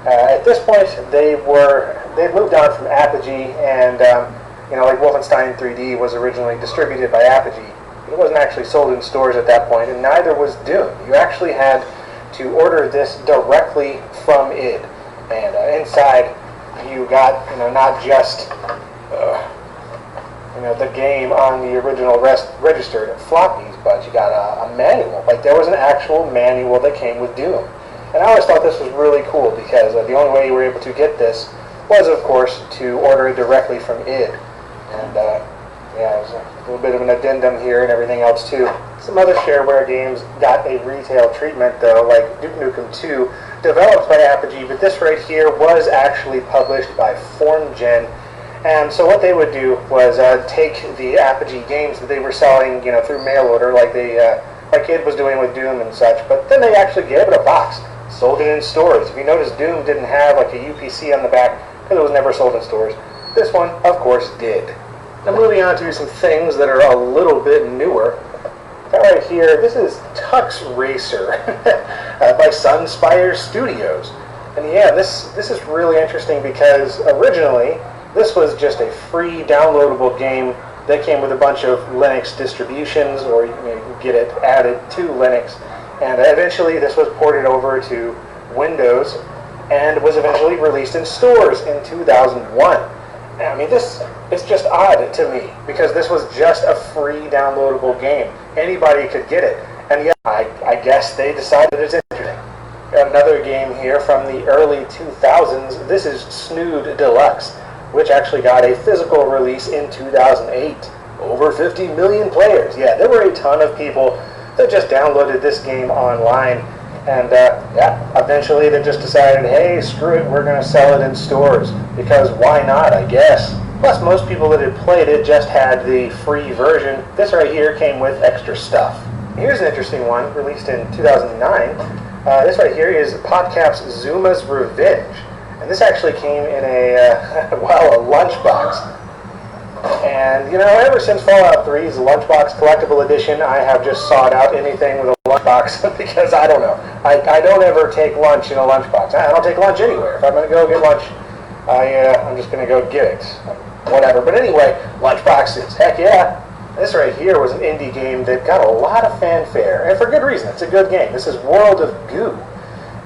At this point, they'd moved on from Apogee, and like Wolfenstein 3D was originally distributed by Apogee. It wasn't actually sold in stores at that point, and neither was Doom. You actually had to order this directly from id, and inside you got not just the game on the original registered floppies, but you got a manual. Like, there was an actual manual that came with Doom, and I always thought this was really cool, because the only way you were able to get this was, of course, to order it directly from id. And there's a little bit of an addendum here and everything else too. Some other shareware games got a retail treatment though, like Duke Nukem 2, developed by Apogee, but this right here was actually published by FormGen. And so what they would do was take the Apogee games that they were selling, through mail order, like id was doing with Doom and such, but then they actually gave it a box, sold it in stores. If you notice, Doom didn't have like a UPC on the back because it was never sold in stores. This one, of course, did. Now moving on to some things that are a little bit newer. That right here, this is Tux Racer by Sunspire Studios. And yeah, this is really interesting because originally this was just a free downloadable game that came with a bunch of Linux distributions, or you can get it added to Linux. And eventually this was ported over to Windows and was eventually released in stores in 2001. I mean, this is just odd to me, because this was just a free downloadable game. Anybody could get it. And yeah, I guess they decided it's interesting. Another game here from the early 2000s. This is Snood Deluxe, which actually got a physical release in 2008. Over 50 million players. Yeah, there were a ton of people that just downloaded this game online. And eventually they just decided, hey, screw it, we're going to sell it in stores. Because why not, I guess. Plus, most people that had played it just had the free version. This right here came with extra stuff. Here's an interesting one, released in 2009. This right here is PodCap's Zuma's Revenge. And this actually came in a lunchbox. And, ever since Fallout 3's Lunchbox Collectible Edition, I have just sought out anything with a lunchbox because I don't know. I don't ever take lunch in a lunchbox. I don't take lunch anywhere. If I'm going to go get lunch, I'm just going to go get it. Whatever. But anyway, lunchboxes. Heck yeah. This right here was an indie game that got a lot of fanfare. And for good reason. It's a good game. This is World of Goo.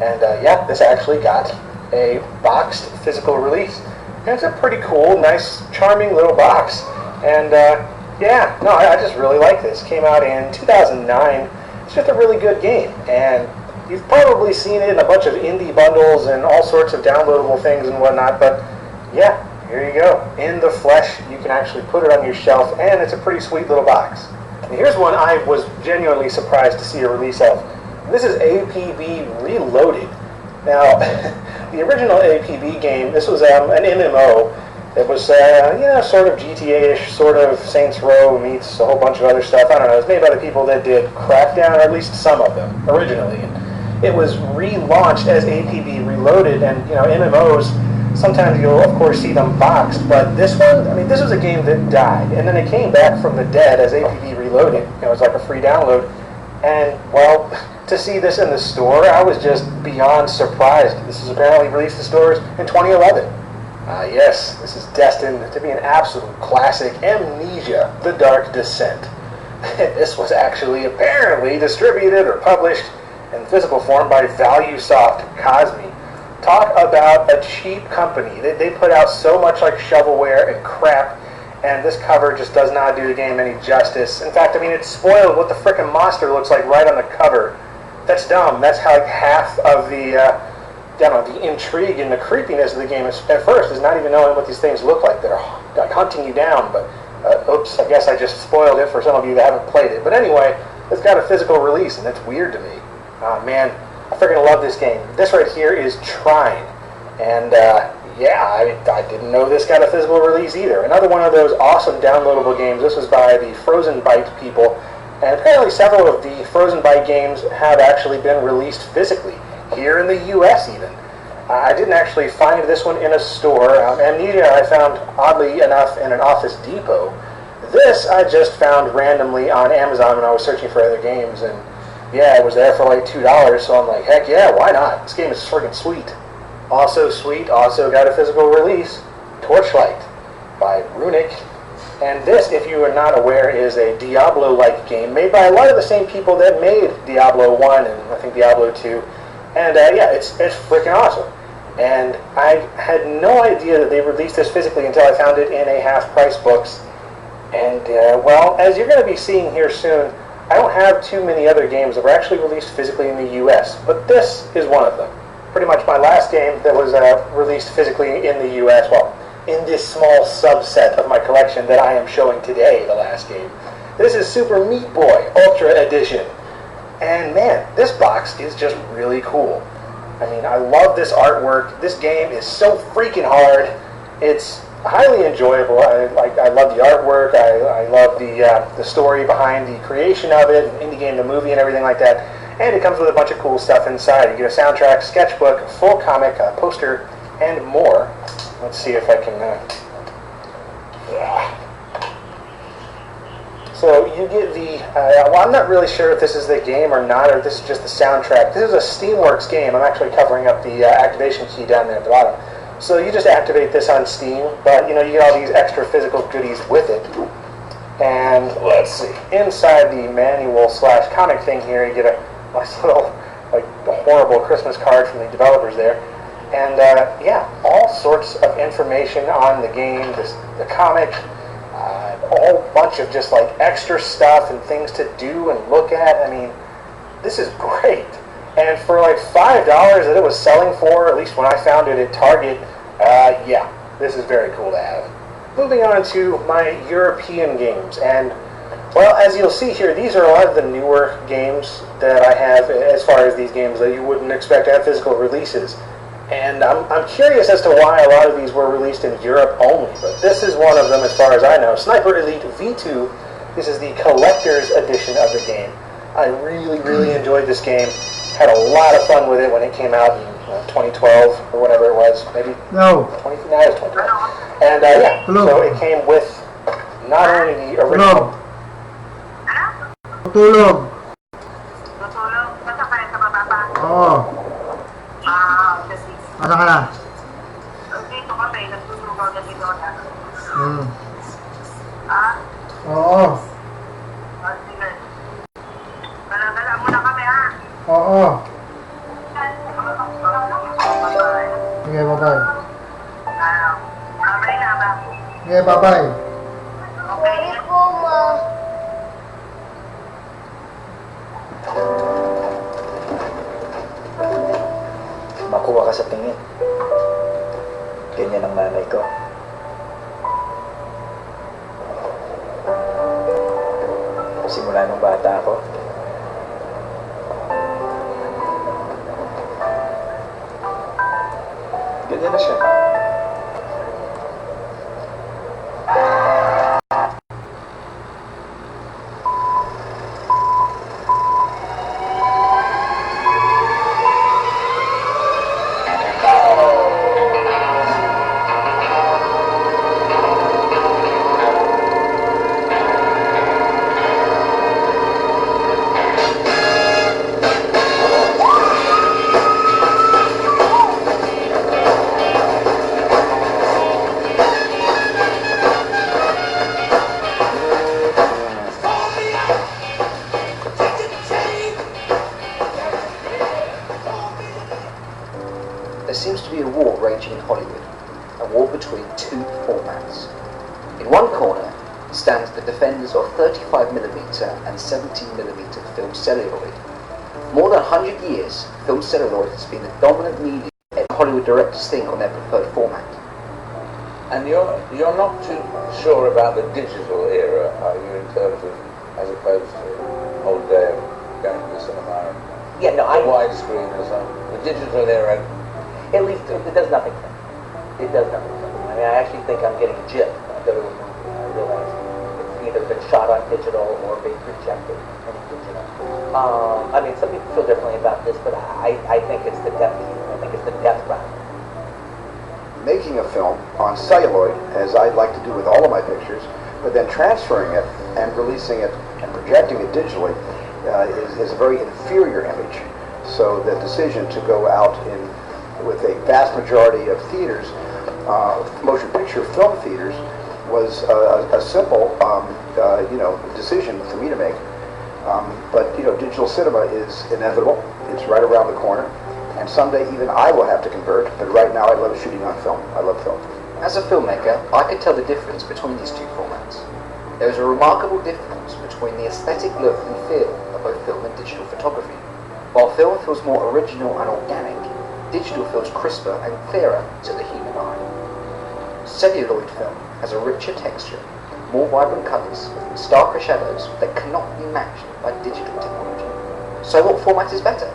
And this actually got a boxed physical release. And it's a pretty cool, nice, charming little box. And I just really like this. Came out in 2009. It's just a really good game. And you've probably seen it in a bunch of indie bundles and all sorts of downloadable things and whatnot. But yeah, here you go. In the flesh, you can actually put it on your shelf. And it's a pretty sweet little box. And here's one I was genuinely surprised to see a release of. This is APB Reloaded. Now, the original APB game, this was an MMO. It was, sort of GTA-ish, sort of Saints Row meets a whole bunch of other stuff. I don't know. It was made by the people that did Crackdown, or at least some of them, originally. It was relaunched as APB Reloaded, and, MMOs, sometimes you'll, of course, see them boxed, but this one, this was a game that died, and then it came back from the dead as APB Reloaded. It was like a free download, and, well, to see this in the store, I was just beyond surprised. This is apparently released to stores in 2011. Yes, this is destined to be an absolute classic. Amnesia: The Dark Descent. This was actually apparently distributed or published in physical form by ValueSoft Cosme. Talk about a cheap company. They put out so much like shovelware and crap, and this cover just does not do the game any justice. In fact, I mean, it's spoiled what the frickin' monster looks like right on the cover. That's dumb. That's how like half of the, the intrigue and the creepiness of the game is, at first is not even knowing what these things look like. They're like hunting you down, but oops, I guess I just spoiled it for some of you that haven't played it. But anyway, it's got a physical release, and it's weird to me. Man, I freaking love this game. This right here is Trine, and I didn't know this got a physical release either. Another one of those awesome downloadable games. This was by the Frozen Byte people, and apparently several of the Frozen Byte games have actually been released physically, here in the US even. I didn't actually find this one in a store. Amnesia I found, oddly enough, in an Office Depot. This I just found randomly on Amazon when I was searching for other games, and yeah, it was there for like $2, so I'm like, heck yeah, why not? This game is friggin' sweet. Also sweet, also got a physical release, Torchlight by Runic. And this, if you are not aware, is a Diablo-like game made by a lot of the same people that made Diablo 1 and I think Diablo 2. And it's freaking awesome. And I had no idea that they released this physically until I found it in a half-price books. And, as you're going to be seeing here soon, I don't have too many other games that were actually released physically in the US, but this is one of them. Pretty much my last game that was released physically in the US, well, in this small subset of my collection that I am showing today, the last game. This is Super Meat Boy Ultra Edition. And man, this box is just really cool. I mean, I love this artwork. This game is so freaking hard. It's highly enjoyable. I love the artwork. I love the story behind the creation of it, and indie game, the movie, and everything like that. And it comes with a bunch of cool stuff inside. You get a soundtrack, sketchbook, full comic, poster, and more. Let's see if I can. So you get the. I'm not really sure if this is the game or not, or if this is just the soundtrack. This is a Steamworks game. I'm actually covering up the activation key down there at the bottom. So you just activate this on Steam, but you get all these extra physical goodies with it. And let's see, inside the manual / comic thing here, you get a nice little, horrible Christmas card from the developers there. And all sorts of information on the game, the comic, a whole bunch of just extra stuff and things to do and look at. I mean, this is great. And for $5 that it was selling for, at least when I found it at Target, this is very cool to have. Moving on to my European games, and as you'll see here, these are a lot of the newer games that I have as far as these games that you wouldn't expect to have physical releases. And I'm curious as to why a lot of these were released in Europe only, but this is one of them as far as I know. Sniper Elite V2, this is the collector's edition of the game. I really, really enjoyed this game. Had a lot of fun with it when it came out in 2012 or whatever it was. Maybe No. 2012. And so it came with not only the original. Tulog. Oo. Asa ka na? Oo. Oo. Sige, bye-bye. Sige, bye-bye. Makuha ka sa tingin. Ganyan ang nanay ko. Simula nung bata ako, ganyan na siya. two formats. In one corner stands the defenders of 35mm and 17mm film celluloid. More than 100 years, film celluloid has been the dominant medium that Hollywood directors think on their preferred format. And you're not too sure about the digital era, are you, in terms of, as opposed to old day of going to the cinema and widescreen or something? The digital era, at least it does nothing for me. It does nothing for me. I mean, I actually think I'm getting gypped when I go to a movie and I realize it's either been shot on digital or being projected in digital. I mean, some people feel differently about this, but I think it's the death key. I think it's the death rattle. Making a film on celluloid, as I'd like to do with all of my pictures, but then transferring it and releasing it and projecting it digitally is a very inferior image. So the decision to go out with a vast majority of theaters, motion picture film theaters, was a simple decision for me to make. But digital cinema is inevitable. It's right around the corner. And someday even I will have to convert, but right now I love shooting on film. I love film. As a filmmaker, I could tell the difference between these two formats. There is a remarkable difference between the aesthetic look and feel of both film and digital photography. While film feels more original and organic, digital feels crisper and clearer to the human eye. Celluloid film has a richer texture, more vibrant colours, and starker shadows that cannot be matched by digital technology. So what format is better?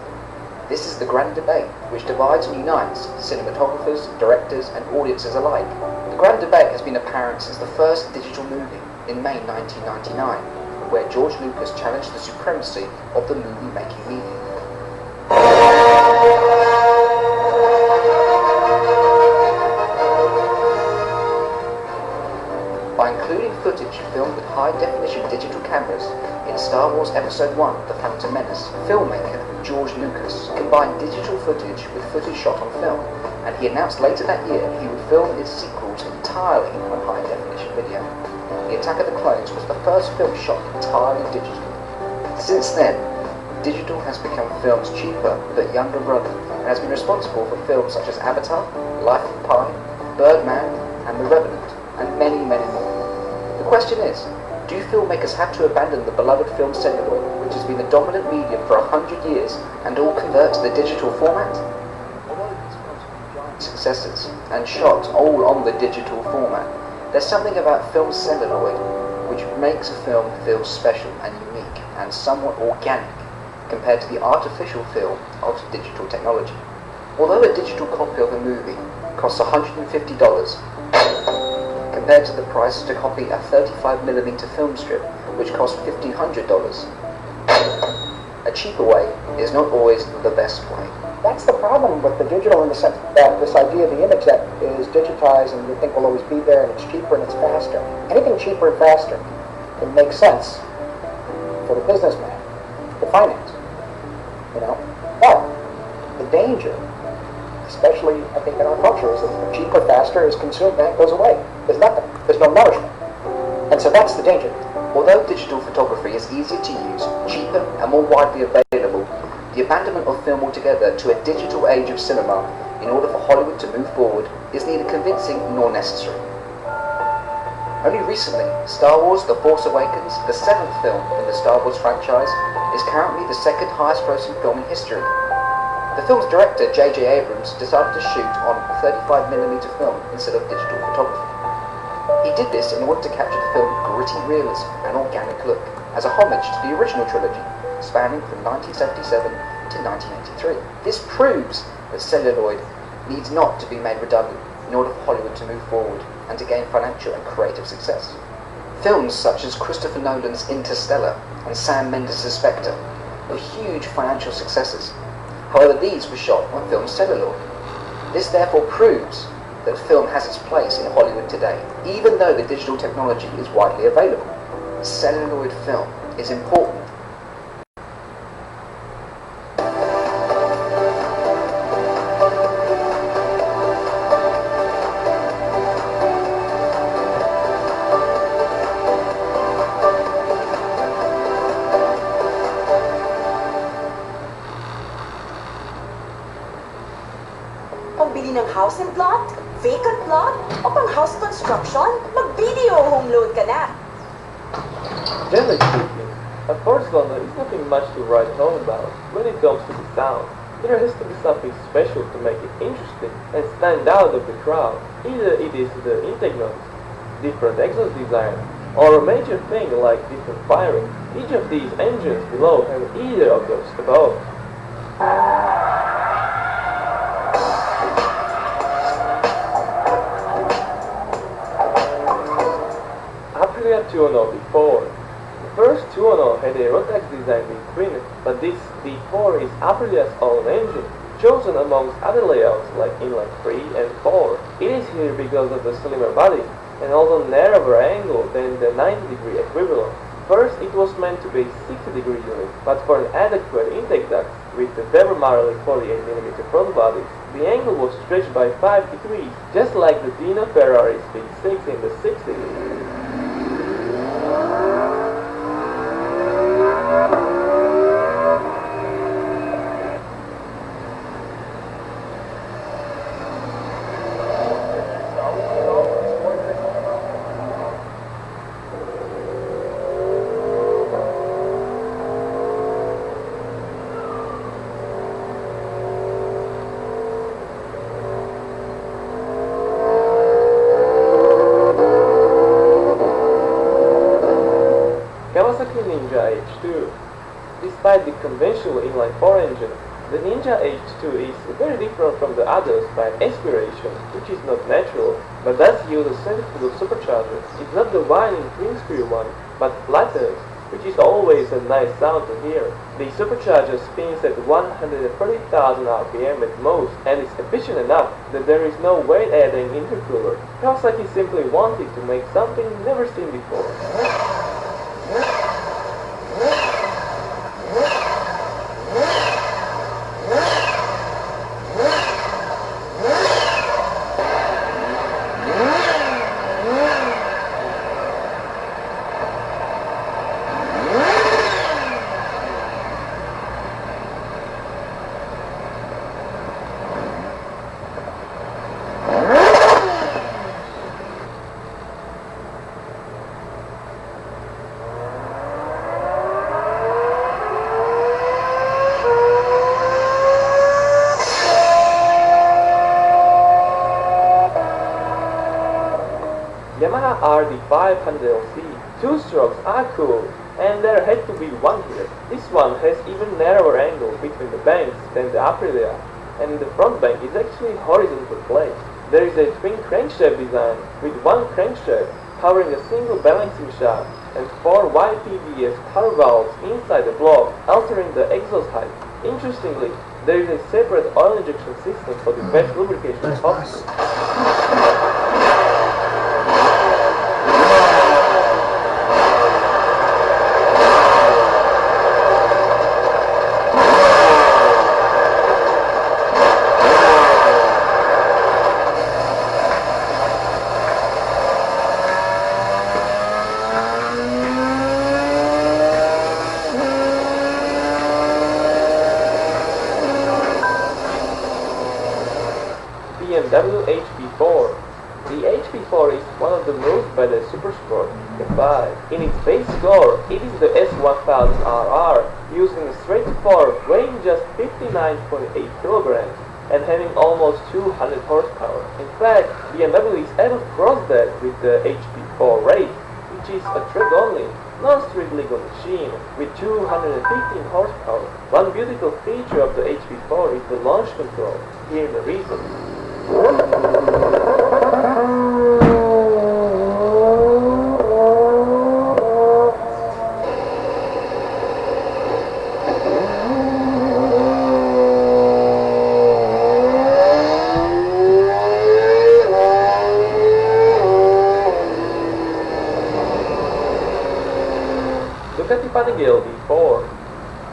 This is the grand debate which divides and unites cinematographers, directors and audiences alike. The grand debate has been apparent since the first digital movie in May 1999, where George Lucas challenged the supremacy of the movie-making medium. By including footage filmed with high-definition digital cameras in Star Wars Episode I, The Phantom Menace, filmmaker George Lucas combined digital footage with footage shot on film, and he announced later that year he would film his sequels entirely on high-definition video. The Attack of the Clones was the first film shot entirely digitally. Since then, digital has become film's cheaper but younger brother, and has been responsible for films such as Avatar, Life of Pi, Birdman, and The Revenant, and many, many more. The question is, do filmmakers have to abandon the beloved film celluloid, which has been the dominant medium for 100 years, and all convert to the digital format? Although these films have been giant successes, and shot all on the digital format, there's something about film celluloid which makes a film feel special and unique, and somewhat organic, compared to the artificial feel of digital technology. Although a digital copy of a movie costs $150, compared to the price to copy a 35mm film strip, which costs $1,500. A cheaper way is not always the best way. That's the problem with the digital, in the sense that this idea of the image that is digitized and you think will always be there, and it's cheaper and it's faster. Anything cheaper and faster, it makes sense for the businessman, the finance, But the danger, especially I think in our culture, is that cheaper, faster is consumed and it goes away. There's nothing. There's no nourishment. And so that's the danger. Although digital photography is easier to use, cheaper and more widely available, the abandonment of film altogether to a digital age of cinema in order for Hollywood to move forward is neither convincing nor necessary. Only recently, Star Wars The Force Awakens, the 7th film in the Star Wars franchise, is currently the second highest grossing film in history. The film's director, J.J. Abrams, decided to shoot on 35mm film instead of digital photography. He did this in order to capture the film's gritty realism and organic look, as a homage to the original trilogy, spanning from 1977 to 1983. This proves that celluloid needs not to be made redundant in order for Hollywood to move forward and to gain financial and creative success. Films such as Christopher Nolan's Interstellar and Sam Mendes' Spectre were huge financial successes. However, these were shot on film celluloid. This therefore proves that film has its place in Hollywood today, even though the digital technology is widely available. Celluloid film is important. Pagbili ng house and lot? Vacant lot? O pang house construction? Mag-video home loan ka na. Generally speaking, a Forest London is nothing much to write home about when it comes to the sound. There has to be something special to make it interesting and stand out of the crowd. Either it is the intake noise, different exhaust design, or a major thing like different firing. Each of these engines below have either of those above. Aprilia 210 V4. The first 210 had a Rotax design V-twin, but this V4 is Aprilia's own engine, chosen amongst other layouts like inline 3 and 4. It is here because of the slimmer body, and also narrower angle than the 90-degree equivalent. First, it was meant to be a 60-degree unit, but for an adequate intake duct with the Weber Marley 48mm front body, the angle was stretched by 5 degrees, just like the Dino Ferrari's V6 in the 60s. Ninja H2. Despite the conventional inline 4 engine, the Ninja H2 is very different from the others by aspiration, which is not natural, but does use a centrifugal supercharger. It's not the whining twin-screw one, but flatters, which is always a nice sound to hear. The supercharger spins at 130,000 RPM at most, and is efficient enough that there is no weight-adding intercooler. Kawasaki simply wanted to make something never seen before. Yamaha RD500LC. Two strokes are cool, and there had to be one here. This one has even narrower angle between the banks than the Aprilia, and the front bank is actually horizontal placed. There is a twin crankshaft design with one crankshaft powering a single balancing shaft and 4 YPBS power valves inside the block, altering the exhaust height. Interestingly, there is a separate oil injection system for the best lubrication possible. BMW HP4. The HP4 is one of the most better Supersport F5. In its base score, it is the S1000RR, using a straight 4 weighing just 59.8 kilograms and having almost 200 horsepower. In fact, BMW is able to cross that with the HP4 Race, which is a track-only, non-street legal machine with 215 horsepower. One beautiful feature of the HP4 is the launch control. Here the reason. Ducati Panigale V4,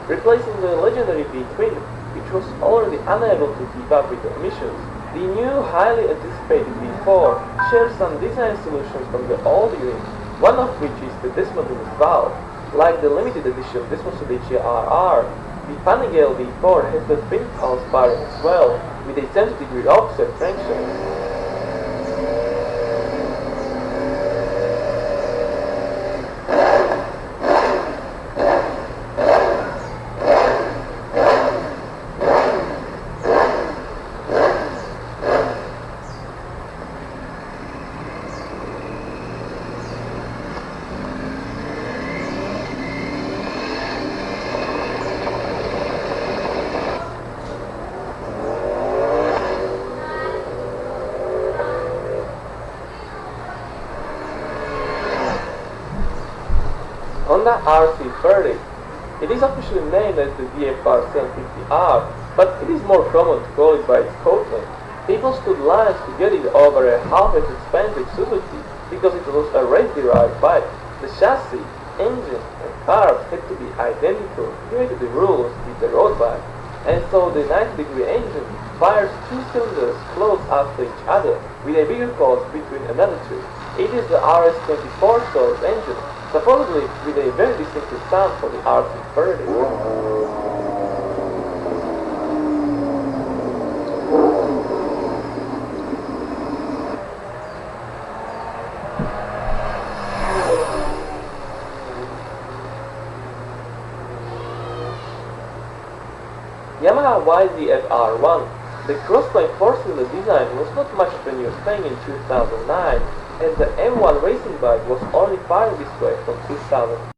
replacing the legendary V-twin, which was already unable to keep up with the emissions. The new, highly anticipated V4 shares some design solutions from the old unit, one of which is the Desmodulus valve. Like the limited edition Desmosedici RR, the Panigale V4 has the twin pulse firing as well, with a 70-degree offset crankshaft. Honda RC30. It is officially named as the DFR 750R, but it is more common to call it by its code name. People stood lines to get it over a half as expensive Suzuki because it was a race-derived bike. The chassis, engine, and carbs had to be identical due to the rules with the road bike, and so the 90-degree engine fires two cylinders close after each other, with a bigger pulse between another two. It is the RS-24 source engine, supposedly with a very distinctive sound for the RC30. Yamaha YZF-R1. The crossplane 4-cylinder design was not much of a new thing in 2009, as the M1 racing bike was only fired this way from 2000.